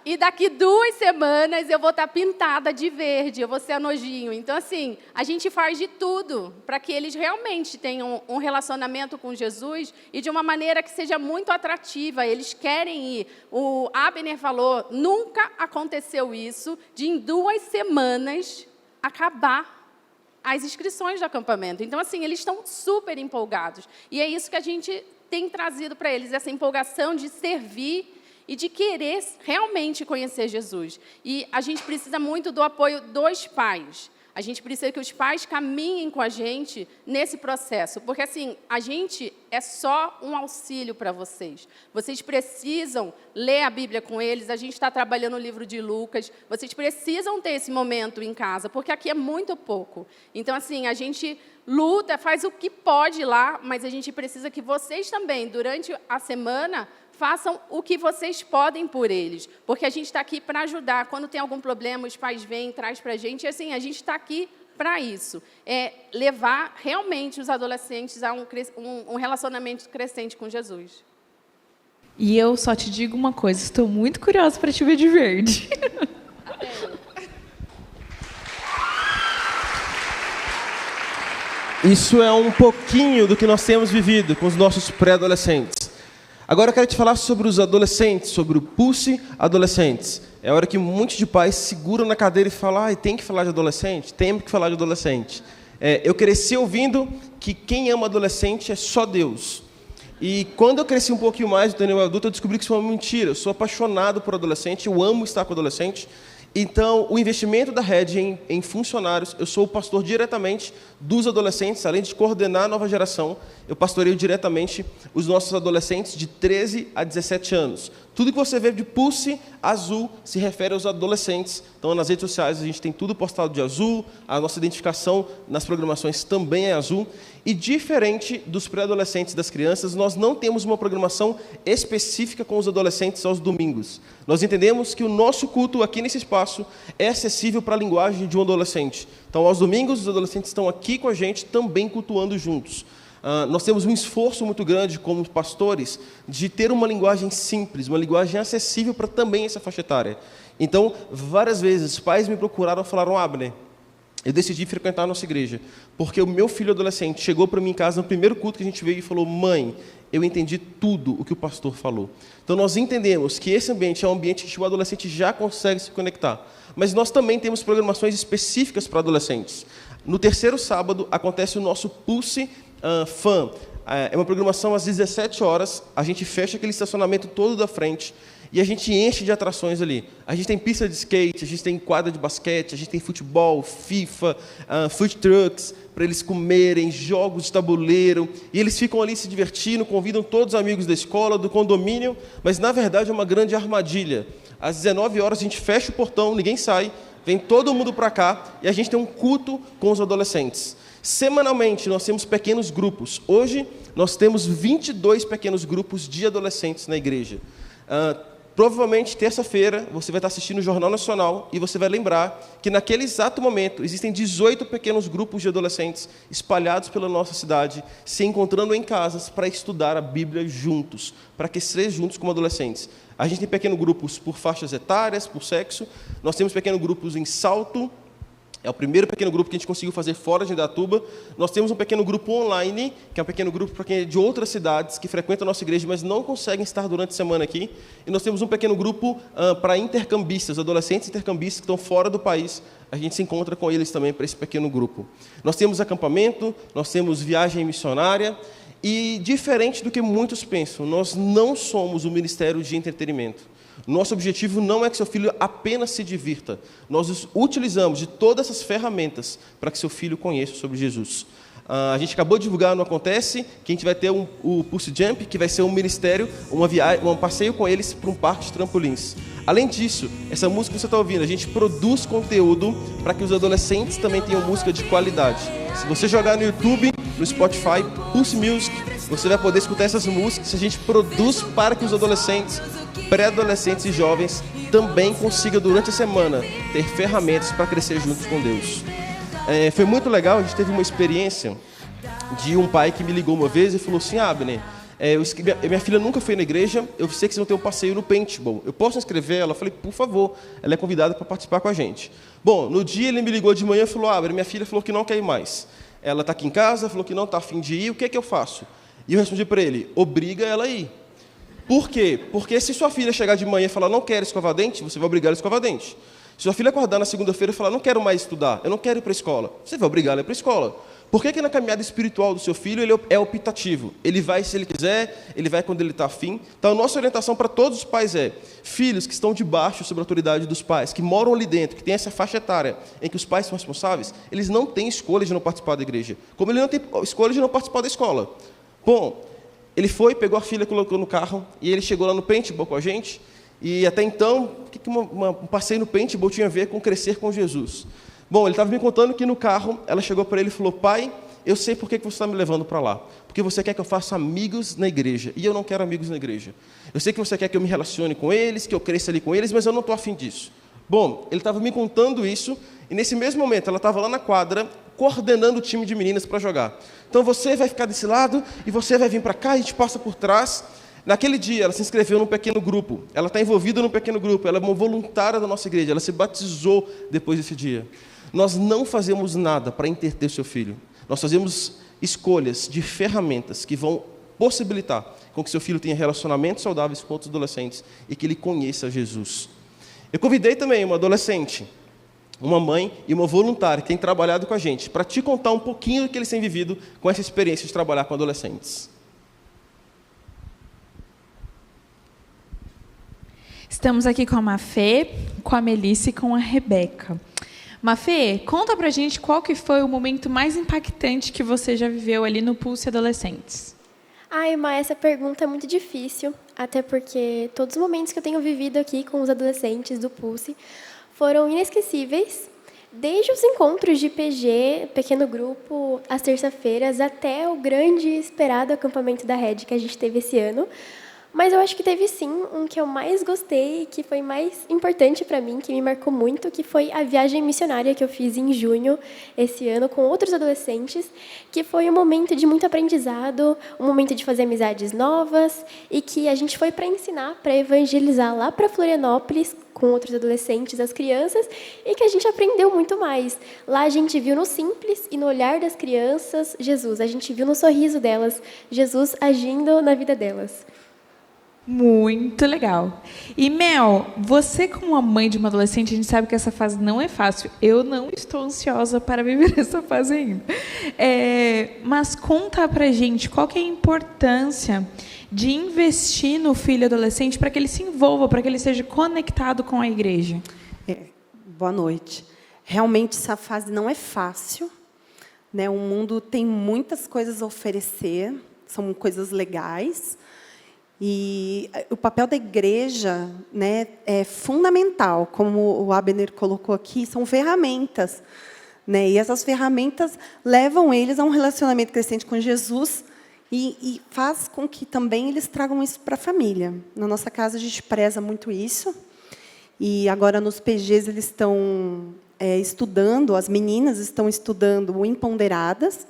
E daqui 2 semanas eu vou estar pintada de verde, eu vou ser a Nojinho. Então, assim, a gente faz de tudo para que eles realmente tenham um relacionamento com Jesus e de uma maneira que seja muito atrativa. Eles querem ir. O Abner falou, nunca aconteceu isso de em 2 semanas acabar as inscrições do acampamento. Então, assim, eles estão super empolgados. E é isso que a gente tem trazido para eles, essa empolgação de servir e de querer realmente conhecer Jesus. E a gente precisa muito do apoio dos pais. A gente precisa que os pais caminhem com a gente nesse processo, porque, assim, a gente é só um auxílio para vocês. Vocês precisam ler a Bíblia com eles, a gente está trabalhando o livro de Lucas, vocês precisam ter esse momento em casa, porque aqui é muito pouco. Então, assim, a gente luta, faz o que pode lá, mas a gente precisa que vocês também, durante a semana, façam o que vocês podem por eles, porque a gente está aqui para ajudar. Quando tem algum problema, os pais vêm, traz para a gente, e assim, a gente está aqui para isso. É levar realmente os adolescentes a um relacionamento crescente com Jesus. E eu só te digo uma coisa, estou muito curiosa para te ver de verde. Isso é um pouquinho do que nós temos vivido com os nossos pré-adolescentes. Agora eu quero te falar sobre os adolescentes, sobre o Pulse Adolescentes. É a hora que muitos de pais seguram na cadeira e falam, tem que falar de adolescente? Temos que falar de adolescente. Eu cresci ouvindo que quem ama adolescente é só Deus. E quando eu cresci um pouquinho mais, no nível adulto, eu descobri que isso é uma mentira. Eu sou apaixonado por adolescente, eu amo estar com adolescente. Então, o investimento da Rede em funcionários, eu sou o pastor diretamente dos adolescentes, além de coordenar a nova geração, eu pastoreio diretamente os nossos adolescentes de 13 a 17 anos. Tudo que você vê de Pulse azul se refere aos adolescentes. Então, nas redes sociais, a gente tem tudo postado de azul, a nossa identificação nas programações também é azul. E, diferente dos pré-adolescentes e das crianças, nós não temos uma programação específica com os adolescentes aos domingos. Nós entendemos que o nosso culto aqui nesse espaço é acessível para a linguagem de um adolescente. Então, aos domingos, os adolescentes estão aqui com a gente, também cultuando juntos. Nós temos um esforço muito grande, como pastores, de ter uma linguagem simples, uma linguagem acessível para também essa faixa etária. Então, várias vezes, pais me procuraram e falaram, Abner, eu decidi frequentar a nossa igreja, porque o meu filho adolescente chegou para mim em casa no primeiro culto que a gente veio e falou, mãe, eu entendi tudo o que o pastor falou. Então, nós entendemos que esse ambiente é um ambiente que o adolescente já consegue se conectar. Mas nós também temos programações específicas para adolescentes. No terceiro sábado, acontece o nosso Pulse Fun. É uma programação às 17 horas, a gente fecha aquele estacionamento todo da frente e a gente enche de atrações ali. A gente tem pista de skate, a gente tem quadra de basquete, a gente tem futebol, FIFA, food trucks, para eles comerem, jogos de tabuleiro, e eles ficam ali se divertindo, convidam todos os amigos da escola, do condomínio, mas na verdade é uma grande armadilha. Às 19 horas a gente fecha o portão, ninguém sai, vem todo mundo para cá e a gente tem um culto com os adolescentes. Semanalmente, nós temos pequenos grupos. Hoje, nós temos 22 pequenos grupos de adolescentes na igreja. Provavelmente, terça-feira, você vai estar assistindo o Jornal Nacional e você vai lembrar que, naquele exato momento, existem 18 pequenos grupos de adolescentes espalhados pela nossa cidade, se encontrando em casas para estudar a Bíblia juntos, para crescer juntos como adolescentes. A gente tem pequenos grupos por faixas etárias, por sexo. Nós temos pequenos grupos em salto, É o primeiro pequeno grupo que a gente conseguiu fazer fora de Indaiatuba. Nós temos um pequeno grupo online, que é um pequeno grupo para quem é de outras cidades, que frequenta a nossa igreja, mas não conseguem estar durante a semana aqui. E nós temos um pequeno grupo para intercambistas, adolescentes intercambistas que estão fora do país. A gente se encontra com eles também para esse pequeno grupo. Nós temos acampamento, nós temos viagem missionária. E, diferente do que muitos pensam, nós não somos o ministério de entretenimento. Nosso objetivo não é que seu filho apenas se divirta. Nós utilizamos de todas essas ferramentas para que seu filho conheça sobre Jesus. A gente acabou de divulgar no Acontece que a gente vai ter o Pulse Jump, que vai ser um ministério, um passeio com eles para um parque de trampolins. Além disso, essa música que você está ouvindo, a gente produz conteúdo para que os adolescentes também tenham música de qualidade. Se você jogar no YouTube, no Spotify, Pulse Music, você vai poder escutar essas músicas. A gente produz para que os adolescentes, pré-adolescentes e jovens também consigam, durante a semana, ter ferramentas para crescer juntos com Deus. Foi muito legal, a gente teve uma experiência de um pai que me ligou uma vez e falou assim: Abner, minha filha nunca foi na igreja, eu sei que vocês vão ter um passeio no paintball, eu posso inscrever ela? Eu falei, por favor, ela é convidada para participar com a gente. Bom, no dia ele me ligou de manhã e falou: Abner, minha filha falou que não quer ir mais. Ela está aqui em casa, falou que não está a fim de ir, o que é que eu faço? E eu respondi para ele: obriga ela a ir. Por quê? Porque se sua filha chegar de manhã e falar não quero escovar dente, você vai obrigar ela a escovar dente. Se sua filha acordar na segunda-feira e falar não quero mais estudar, eu não quero ir para a escola, você vai obrigar ela a ir para a escola. Por que na caminhada espiritual do seu filho ele é optativo? Ele vai se ele quiser, ele vai quando ele está afim. Então a nossa orientação para todos os pais é: filhos que estão debaixo sob a autoridade dos pais, que moram ali dentro, que tem essa faixa etária em que os pais são responsáveis, eles não têm escolha de não participar da igreja, como ele não tem escolha de não participar da escola. Bom, ele foi, pegou a filha, colocou no carro, e ele chegou lá no paintball com a gente, e até então, o que um passeio no paintball tinha a ver com crescer com Jesus? Bom, ele estava me contando que no carro, ela chegou para ele e falou: pai, eu sei por que você está me levando para lá, porque você quer que eu faça amigos na igreja, e eu não quero amigos na igreja. Eu sei que você quer que eu me relacione com eles, que eu cresça ali com eles, mas eu não estou afim disso. Bom, ele estava me contando isso, e nesse mesmo momento, ela estava lá na quadra, coordenando o time de meninas para jogar. Então, você vai ficar desse lado, e você vai vir para cá, e a gente passa por trás. Naquele dia, ela se inscreveu num pequeno grupo, ela está envolvida num pequeno grupo, ela é uma voluntária da nossa igreja, ela se batizou depois desse dia. Nós não fazemos nada para entreter seu filho, nós fazemos escolhas de ferramentas que vão possibilitar com que seu filho tenha relacionamentos saudáveis com outros adolescentes e que ele conheça Jesus. Eu convidei também uma adolescente, uma mãe e uma voluntária que tem trabalhado com a gente, para te contar um pouquinho do que eles têm vivido com essa experiência de trabalhar com adolescentes. Estamos aqui com a Mafê, com a Melissa e com a Rebeca. Mafê, conta pra gente qual que foi o momento mais impactante que você já viveu ali no Pulse Adolescentes. Ai, Ma, essa pergunta é muito difícil, até porque todos os momentos que eu tenho vivido aqui com os adolescentes do Pulse foram inesquecíveis, desde os encontros de PG, pequeno grupo, às terças-feiras, até o grande e esperado acampamento da Red que a gente teve esse ano. Mas eu acho que teve sim um que eu mais gostei, que foi mais importante para mim, que me marcou muito, que foi a viagem missionária que eu fiz em junho esse ano com outros adolescentes, que foi um momento de muito aprendizado, um momento de fazer amizades novas e que a gente foi para ensinar, para evangelizar lá para Florianópolis com outros adolescentes, as crianças, e que a gente aprendeu muito mais. Lá a gente viu no simples e no olhar das crianças Jesus, a gente viu no sorriso delas Jesus agindo na vida delas. Muito legal. E, Mel, você como a mãe de uma adolescente, a gente sabe que essa fase não é fácil. Eu não estou ansiosa para viver essa fase ainda. Mas conta pra gente qual que é a importância de investir no filho adolescente para que ele se envolva, para que ele seja conectado com a igreja. Boa noite. Realmente, essa fase não é fácil, né? O mundo tem muitas coisas a oferecer, são coisas legais. E o papel da igreja, né, é fundamental, como o Abner colocou aqui, são ferramentas, né, e essas ferramentas levam eles a um relacionamento crescente com Jesus e faz com que também eles tragam isso para a família. Na nossa casa, a gente preza muito isso, e agora nos PGs eles estão estudando, as meninas estão estudando o Empoderadas,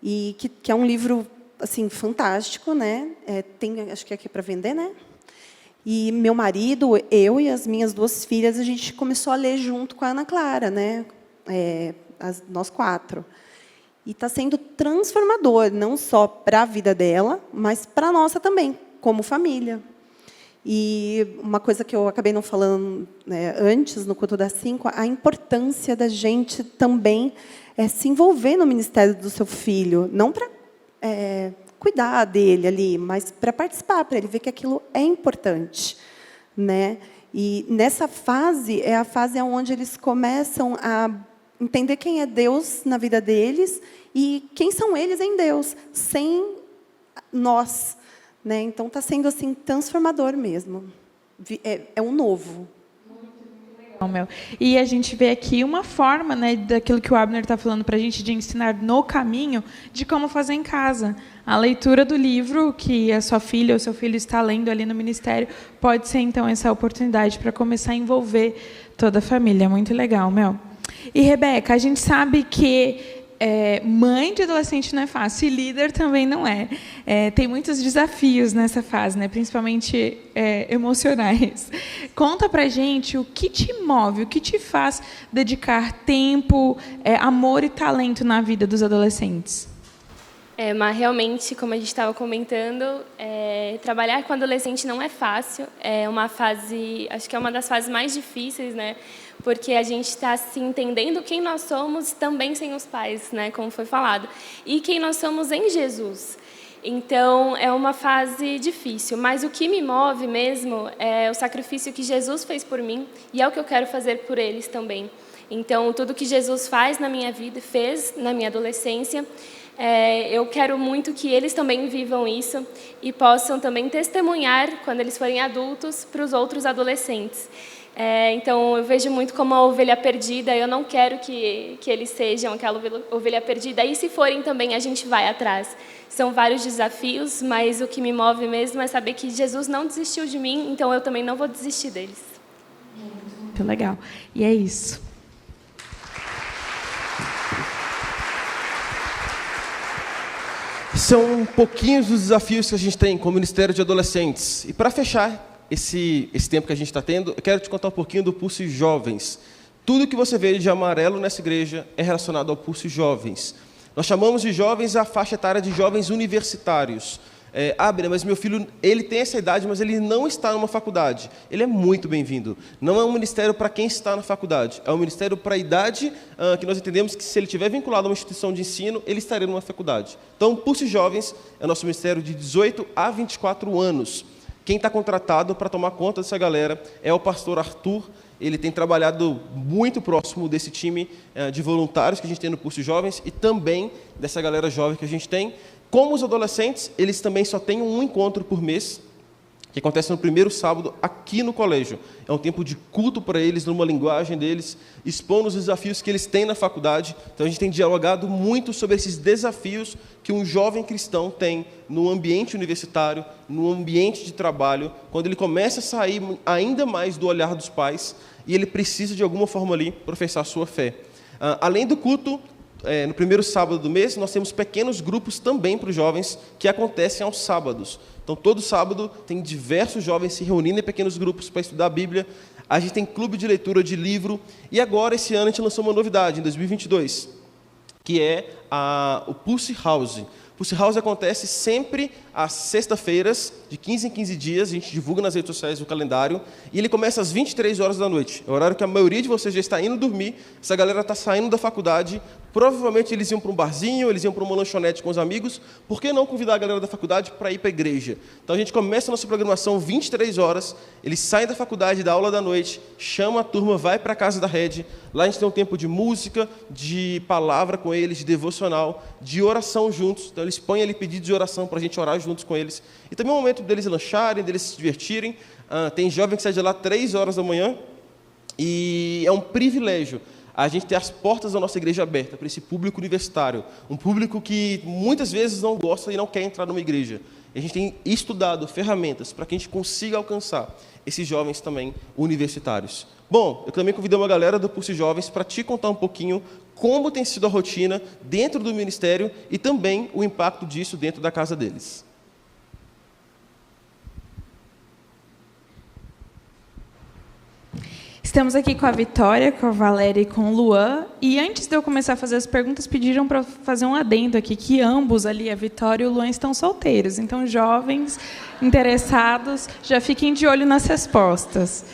e que é um livro assim, fantástico, né? Acho que é aqui para vender, né? E meu marido, eu e as minhas duas filhas, a gente começou a ler junto com a Ana Clara, né? nós 4. E está sendo transformador, não só para a vida dela, mas para a nossa também, como família. E uma coisa que eu acabei não falando, né, antes, no culto das 5, a importância da gente também se envolver no ministério do seu filho, não para cuidar dele ali, mas para participar, para ele ver que aquilo é importante, né? E nessa fase é a fase onde eles começam a entender quem é Deus na vida deles e quem são eles em Deus, sem nós, né? Então está sendo assim transformador mesmo. É um novo. E a gente vê aqui uma forma, né, daquilo que o Abner está falando para a gente, de ensinar no caminho, de como fazer em casa. A leitura do livro que a sua filha ou seu filho está lendo ali no ministério pode ser, então, essa oportunidade para começar a envolver toda a família. Muito legal, Mel. E, Rebeca, a gente sabe que mãe de adolescente não é fácil, e líder também não é. Tem muitos desafios nessa fase, né? Principalmente emocionais. Conta pra gente o que te move, o que te faz dedicar tempo, amor e talento na vida dos adolescentes. Mas realmente, como a gente estava comentando, trabalhar com adolescente não é fácil. É uma fase, acho que é uma das fases mais difíceis, né? Porque a gente está se entendendo quem nós somos também sem os pais, né? Como foi falado, e quem nós somos em Jesus. Então, é uma fase difícil, mas o que me move mesmo é o sacrifício que Jesus fez por mim, e é o que eu quero fazer por eles também. Então, tudo que Jesus faz na minha vida, fez na minha adolescência, eu quero muito que eles também vivam isso e possam também testemunhar, quando eles forem adultos, para os outros adolescentes. Então, eu vejo muito como a ovelha perdida. Eu não quero que eles sejam aquela ovelha perdida. E se forem também, a gente vai atrás. São vários desafios, mas o que me move mesmo é saber que Jesus não desistiu de mim, então eu também não vou desistir deles. Muito legal. E é isso. São pouquinhos dos desafios que a gente tem como Ministério de Adolescentes. E para fechar esse tempo que a gente está tendo, eu quero te contar um pouquinho do Pulse Jovens. Tudo que você vê de amarelo nessa igreja é relacionado ao Pulse Jovens. Nós chamamos de jovens a faixa etária de jovens universitários. Abner, mas meu filho, ele tem essa idade, mas ele não está numa faculdade. Ele é muito bem-vindo. Não é um ministério para quem está na faculdade, é um ministério para a idade que nós entendemos que, se ele estiver vinculado a uma instituição de ensino, ele estaria numa faculdade. Então, o Pulse Jovens é o nosso ministério de 18 a 24 anos. Quem está contratado para tomar conta dessa galera é o pastor Arthur. Ele tem trabalhado muito próximo desse time de voluntários que a gente tem no Pulse Jovens e também dessa galera jovem que a gente tem. Como os adolescentes, eles também só têm um encontro por mês, que acontece no primeiro sábado aqui no colégio. É um tempo de culto para eles, numa linguagem deles, expondo os desafios que eles têm na faculdade. Então, a gente tem dialogado muito sobre esses desafios que um jovem cristão tem no ambiente universitário, no ambiente de trabalho, quando ele começa a sair ainda mais do olhar dos pais e ele precisa, de alguma forma, ali, professar a sua fé. Além do culto, no primeiro sábado do mês, nós temos pequenos grupos também para os jovens que acontecem aos sábados. Então, todo sábado tem diversos jovens se reunindo em pequenos grupos para estudar a Bíblia. A gente tem clube de leitura de livro. E agora, esse ano, a gente lançou uma novidade, em 2022, que é o Pulse House. O Pulse House acontece sempre às sextas-feiras, de 15 em 15 dias. A gente divulga nas redes sociais o calendário. E ele começa às 23 horas da noite. É o horário que a maioria de vocês já está indo dormir. Essa galera está saindo da faculdade. Provavelmente eles iam para um barzinho, eles iam para uma lanchonete com os amigos. Por que não convidar a galera da faculdade para ir para a igreja? Então, a gente começa a nossa programação 23 horas. Eles saem da faculdade, da aula da noite, chama a turma, vai para a casa da Red. Lá a gente tem um tempo de música, de palavra com eles, de devocional, de oração juntos. Então, eles põem ali pedidos de oração para a gente orar juntos com eles. E também é um momento deles lancharem, deles se divertirem. Tem jovem que sai de lá 3 horas da manhã. E é um privilégio a gente ter as portas da nossa igreja abertas para esse público universitário. Um público que muitas vezes não gosta e não quer entrar numa igreja. E a gente tem estudado ferramentas para que a gente consiga alcançar esses jovens também universitários. Bom, eu também convidei uma galera do Pulse Jovens para te contar um pouquinho como tem sido a rotina dentro do ministério e também o impacto disso dentro da casa deles. Estamos aqui com a Vitória, com a Valéria e com o Luan. E antes de eu começar a fazer as perguntas, pediram para fazer um adendo aqui, que ambos ali, a Vitória e o Luan, estão solteiros. Então, jovens interessados, já fiquem de olho nas respostas.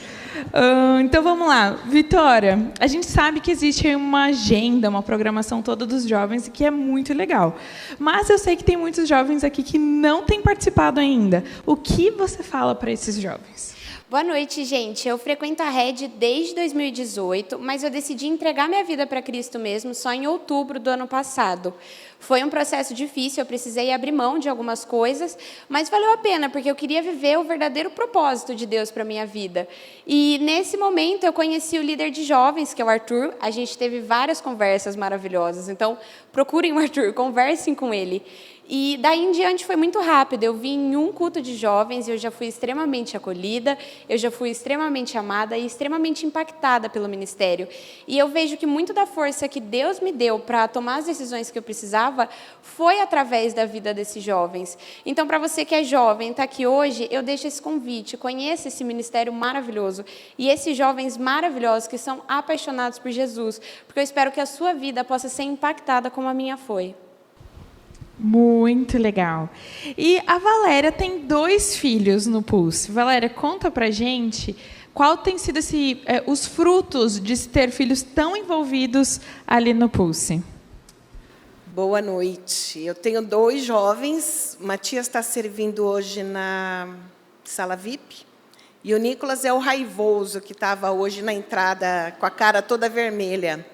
Então, vamos lá. Vitória, a gente sabe que existe uma agenda, uma programação toda dos jovens, e que é muito legal. Mas eu sei que tem muitos jovens aqui que não têm participado ainda. O que você fala para esses jovens? Boa noite, gente. Eu frequento a Rede desde 2018, mas eu decidi entregar minha vida para Cristo mesmo só em outubro do ano passado. Foi um processo difícil, eu precisei abrir mão de algumas coisas, mas valeu a pena, porque eu queria viver o verdadeiro propósito de Deus para a minha vida. E, nesse momento, eu conheci o líder de jovens, que é o Arthur. A gente teve várias conversas maravilhosas. Então, procurem o Arthur, conversem com ele. E daí em diante foi muito rápido. Eu vim em um culto de jovens e eu já fui extremamente acolhida, eu já fui extremamente amada e extremamente impactada pelo ministério. E eu vejo que muito da força que Deus me deu para tomar as decisões que eu precisava foi através da vida desses jovens. Então, para você que é jovem, está aqui hoje, eu deixo esse convite, conheça esse ministério maravilhoso e esses jovens maravilhosos que são apaixonados por Jesus, porque eu espero que a sua vida possa ser impactada como a minha foi. Muito legal. E a Valéria tem 2 filhos no Pulse. Valéria, conta pra gente qual tem sido os frutos de ter filhos tão envolvidos ali no Pulse. Boa noite. Eu tenho 2 jovens. Matias está servindo hoje na sala VIP. E o Nicolas é o raivoso, que estava hoje na entrada com a cara toda vermelha.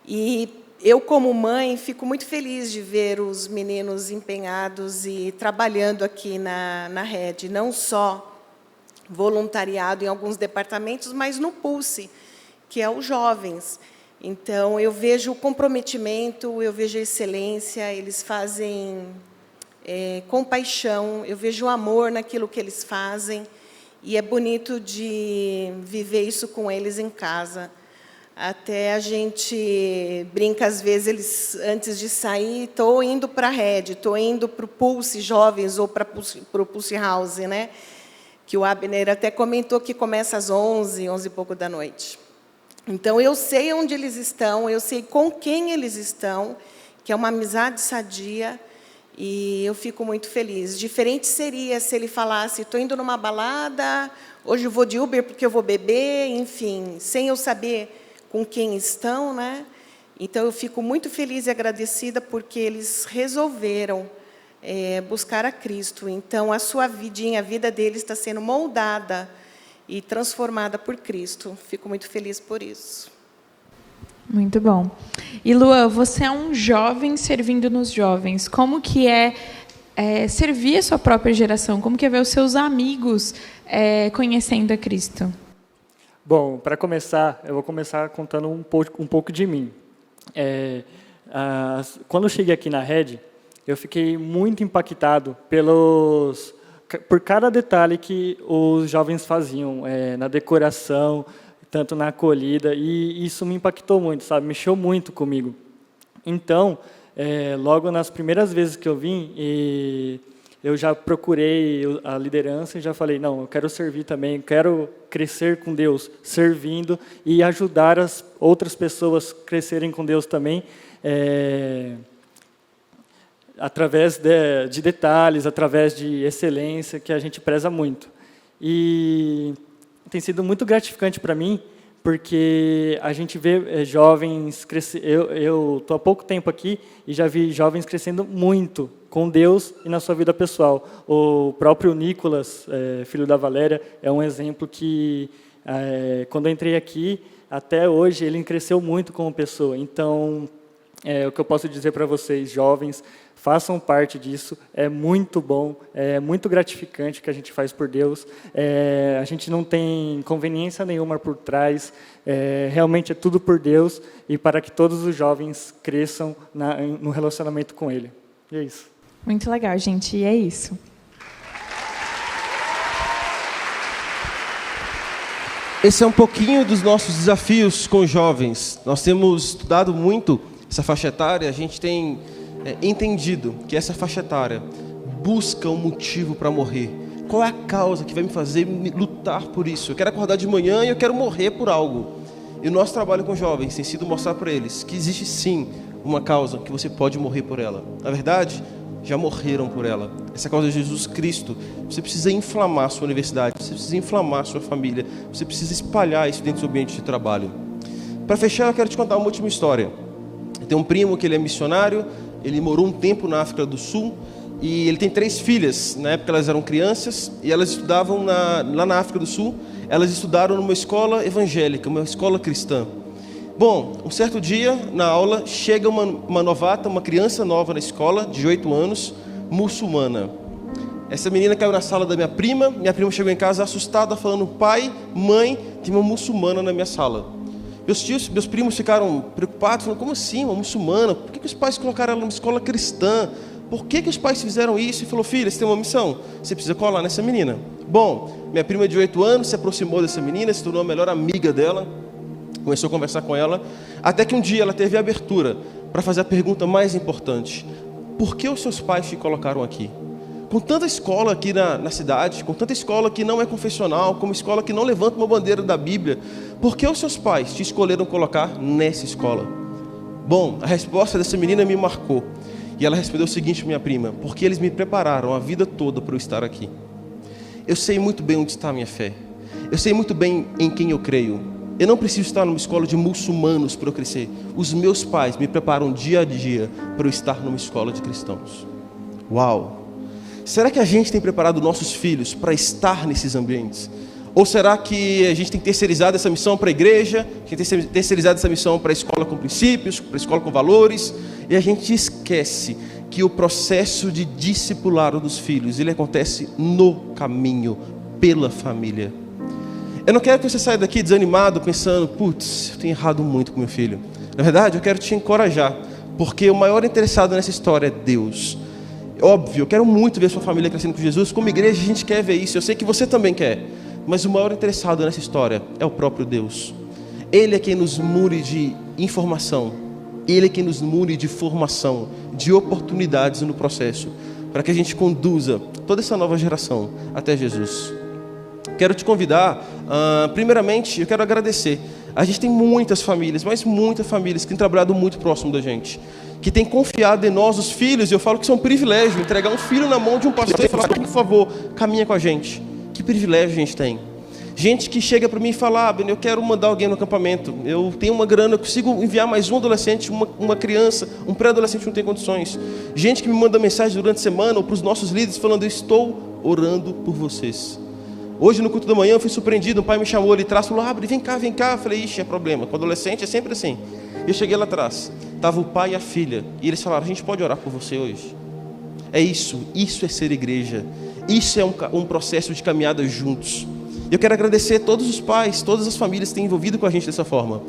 E eu, como mãe, fico muito feliz de ver os meninos empenhados e trabalhando aqui na Rede, não só voluntariado em alguns departamentos, mas no Pulse, que é os jovens. Então, eu vejo o comprometimento, eu vejo a excelência, eles fazem com paixão, eu vejo o amor naquilo que eles fazem, e é bonito de viver isso com eles em casa. Até a gente brinca, às vezes, eles, antes de sair, estou indo para a Rede, estou indo para o Pulse Jovens ou para o Pulse House, né? Que o Abner até comentou que começa às 11 e pouco da noite. Então, eu sei onde eles estão, eu sei com quem eles estão, que é uma amizade sadia, e eu fico muito feliz. Diferente seria se ele falasse, estou indo numa balada, hoje eu vou de Uber porque eu vou beber, enfim, sem eu saber com quem estão, né? Então, eu fico muito feliz e agradecida porque eles resolveram buscar a Cristo. Então, a sua vidinha, a vida deles está sendo moldada e transformada por Cristo. Fico muito feliz por isso. Muito bom. E, Luan, você é um jovem servindo nos jovens. Como que é servir a sua própria geração? Como que é ver os seus amigos conhecendo a Cristo? Bom, para começar, eu vou começar contando um pouco de mim. Quando eu cheguei aqui na Rede, eu fiquei muito impactado por cada detalhe que os jovens faziam na decoração, tanto na acolhida, e isso me impactou muito, sabe? Mexeu muito comigo. Então, logo nas primeiras vezes que eu vim, eu já procurei a liderança e já falei, não, eu quero servir também, quero crescer com Deus, servindo e ajudar as outras pessoas a crescerem com Deus também, através de detalhes, através de excelência, que a gente preza muito. E tem sido muito gratificante para mim, porque a gente vê jovens crescer. Eu estou há pouco tempo aqui e já vi jovens crescendo muito com Deus e na sua vida pessoal. O próprio Nicolas, filho da Valéria, é um exemplo que, quando eu entrei aqui, até hoje, ele cresceu muito como pessoa. Então, o que eu posso dizer para vocês, jovens, façam parte disso, é muito bom, é muito gratificante o que a gente faz por Deus, a gente não tem conveniência nenhuma por trás, realmente é tudo por Deus e para que todos os jovens cresçam no relacionamento com Ele. E é isso. Muito legal, gente, e é isso. Esse é um pouquinho dos nossos desafios com os jovens. Nós temos estudado muito essa faixa etária, a gente tem entendido que essa faixa etária busca um motivo para morrer, Qual é a causa que vai me fazer lutar por isso? Eu quero acordar de manhã e eu quero morrer por algo. E o nosso trabalho com jovens tem sido mostrar para eles que existe sim uma causa que você pode morrer por ela. Na verdade, já morreram por ela. Essa causa é Jesus Cristo. Você precisa inflamar a sua universidade, você precisa inflamar a sua família, você precisa espalhar isso dentro do seu ambiente de trabalho. Para fechar, eu quero te contar uma última história. Eu tenho um primo que ele é missionário, ele morou um tempo na África do Sul e ele tem 3 filhas. Na época elas eram crianças e elas estudavam lá na África do Sul. Elas estudaram numa escola evangélica, uma escola cristã. Bom, um certo dia, na aula, chega uma novata, uma criança nova na escola, de 8 anos, muçulmana. Essa menina caiu na sala da minha prima chegou em casa assustada, falando: pai, mãe, tem uma muçulmana na minha sala. Meus primos ficaram preocupados, falando: como assim, uma muçulmana? Por que os pais colocaram ela numa escola cristã? Por que os pais fizeram isso? E falou: filha, você tem uma missão, você precisa colar nessa menina. Bom, minha prima de 8 anos se aproximou dessa menina, se tornou a melhor amiga dela, começou a conversar com ela, até que um dia ela teve a abertura para fazer a pergunta mais importante: por que os seus pais te colocaram aqui? Com tanta escola aqui na cidade, com tanta escola que não é confessional, como escola que não levanta uma bandeira da Bíblia, por que os seus pais te escolheram colocar nessa escola? Bom, a resposta dessa menina me marcou. E ela respondeu o seguinte, minha prima: porque eles me prepararam a vida toda para eu estar aqui. Eu sei muito bem onde está a minha fé. Eu sei muito bem em quem eu creio. Eu não preciso estar numa escola de muçulmanos para eu crescer. Os meus pais me preparam dia a dia para eu estar numa escola de cristãos. Uau! Será que a gente tem preparado nossos filhos para estar nesses ambientes? Ou será que a gente tem terceirizado essa missão para a igreja, que tem terceirizado essa missão para a escola com princípios, para a escola com valores, e a gente esquece que o processo de discipulado dos filhos, ele acontece no caminho, pela família. Eu não quero que você saia daqui desanimado, pensando: putz, eu tenho errado muito com meu filho. Na verdade, eu quero te encorajar, porque o maior interessado nessa história é Deus. Óbvio, eu quero muito ver sua família crescendo com Jesus. Como igreja, a gente quer ver isso. Eu sei que você também quer. Mas o maior interessado nessa história é o próprio Deus. Ele é quem nos mune de informação. Ele é quem nos mune de formação, de oportunidades no processo, para que a gente conduza toda essa nova geração até Jesus. Quero te convidar, primeiramente, eu quero agradecer. A gente tem muitas famílias, mas muitas famílias que têm trabalhado muito próximo da gente, que têm confiado em nós, os filhos, e eu falo que isso é um privilégio, entregar um filho na mão de um pastor e falar: por favor, caminha com a gente. Que privilégio a gente tem. Gente que chega para mim e fala: ah, eu quero mandar alguém no acampamento, eu tenho uma grana, eu consigo enviar mais um adolescente, uma criança, um pré-adolescente não tem condições. Gente que me manda mensagem durante a semana, ou para os nossos líderes, falando: eu estou orando por vocês. Hoje no culto da manhã eu fui surpreendido, um pai me chamou ali atrás, falou: abre, vem cá. Eu falei: ixi, é problema, com adolescente é sempre assim. Eu cheguei lá atrás, estava o pai e a filha, e eles falaram: a gente pode orar por você hoje? É isso é ser igreja, isso é um processo de caminhada juntos. Eu quero agradecer a todos os pais, todas as famílias que têm envolvido com a gente dessa forma.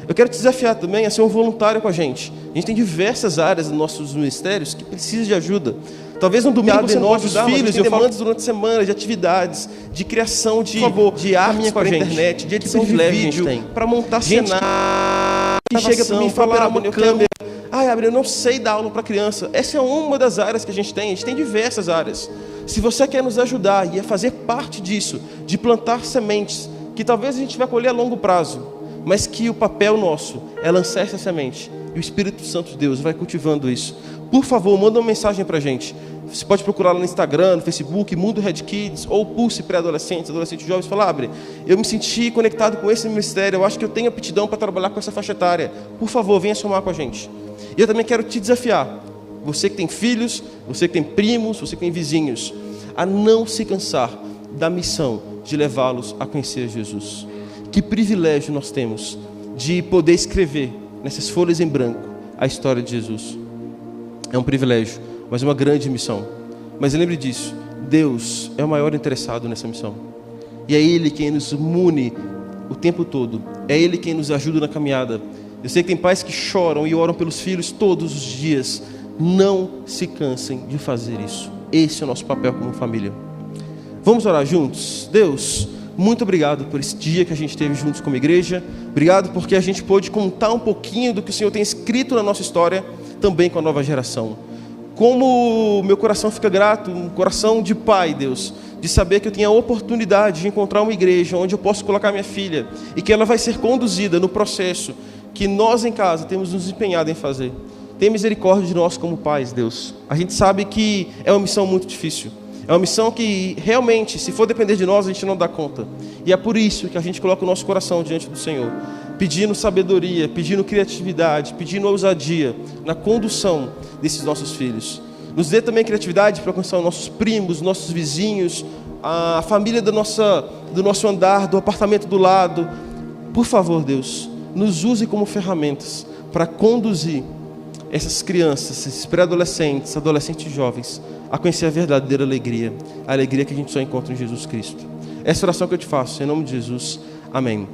Eu quero te desafiar também a ser um voluntário com a gente. A gente tem diversas áreas dos nossos ministérios que precisam de ajuda. Talvez no domingo você não pode ajudar, filhos, eu falo durante a semana, de atividades, de criação de artes para a internet, de edição de vídeo, para montar cenário. Que chega para mim e fala: eu quero... eu não sei dar aula para criança. Essa é uma das áreas que a gente tem diversas áreas. Se você quer nos ajudar e a fazer parte disso, de plantar sementes, que talvez a gente vai colher a longo prazo, mas que o papel nosso é lançar essa semente, e o Espírito Santo de Deus vai cultivando isso. Por favor, manda uma mensagem para a gente. Você pode procurar lá no Instagram, no Facebook, Mundo Red Kids, ou Pulse Pré-Adolescentes, Adolescentes Jovens. Fala: eu me senti conectado com esse ministério, eu acho que eu tenho aptidão para trabalhar com essa faixa etária. Por favor, venha somar com a gente. E eu também quero te desafiar, você que tem filhos, você que tem primos, você que tem vizinhos, a não se cansar da missão de levá-los a conhecer Jesus. Que privilégio nós temos de poder escrever nessas folhas em branco a história de Jesus. É um privilégio, mas é uma grande missão. Mas lembre disso, Deus é o maior interessado nessa missão. E é Ele quem nos mune o tempo todo. É Ele quem nos ajuda na caminhada. Eu sei que tem pais que choram e oram pelos filhos todos os dias. Não se cansem de fazer isso. Esse é o nosso papel como família. Vamos orar juntos? Deus, muito obrigado por esse dia que a gente teve juntos como igreja. Obrigado porque a gente pôde contar um pouquinho do que o Senhor tem escrito na nossa história, também com a nova geração. Como meu coração fica grato, um coração de pai, Deus, de saber que eu tenho a oportunidade de encontrar uma igreja onde eu posso colocar minha filha e que ela vai ser conduzida no processo que nós em casa temos nos empenhado em fazer. Tem misericórdia de nós como pais, Deus. A gente sabe que é uma missão muito difícil. É uma missão que realmente, se for depender de nós, a gente não dá conta. E é por isso que a gente coloca o nosso coração diante do Senhor, pedindo sabedoria, pedindo criatividade, pedindo ousadia na condução desses nossos filhos. Nos dê também criatividade para alcançar os nossos primos, nossos vizinhos, a família do nosso andar, do apartamento do lado. Por favor, Deus, nos use como ferramentas para conduzir essas crianças, esses pré-adolescentes, adolescentes e jovens, a conhecer a verdadeira alegria, a alegria que a gente só encontra em Jesus Cristo. Essa oração que eu te faço, em nome de Jesus. Amém.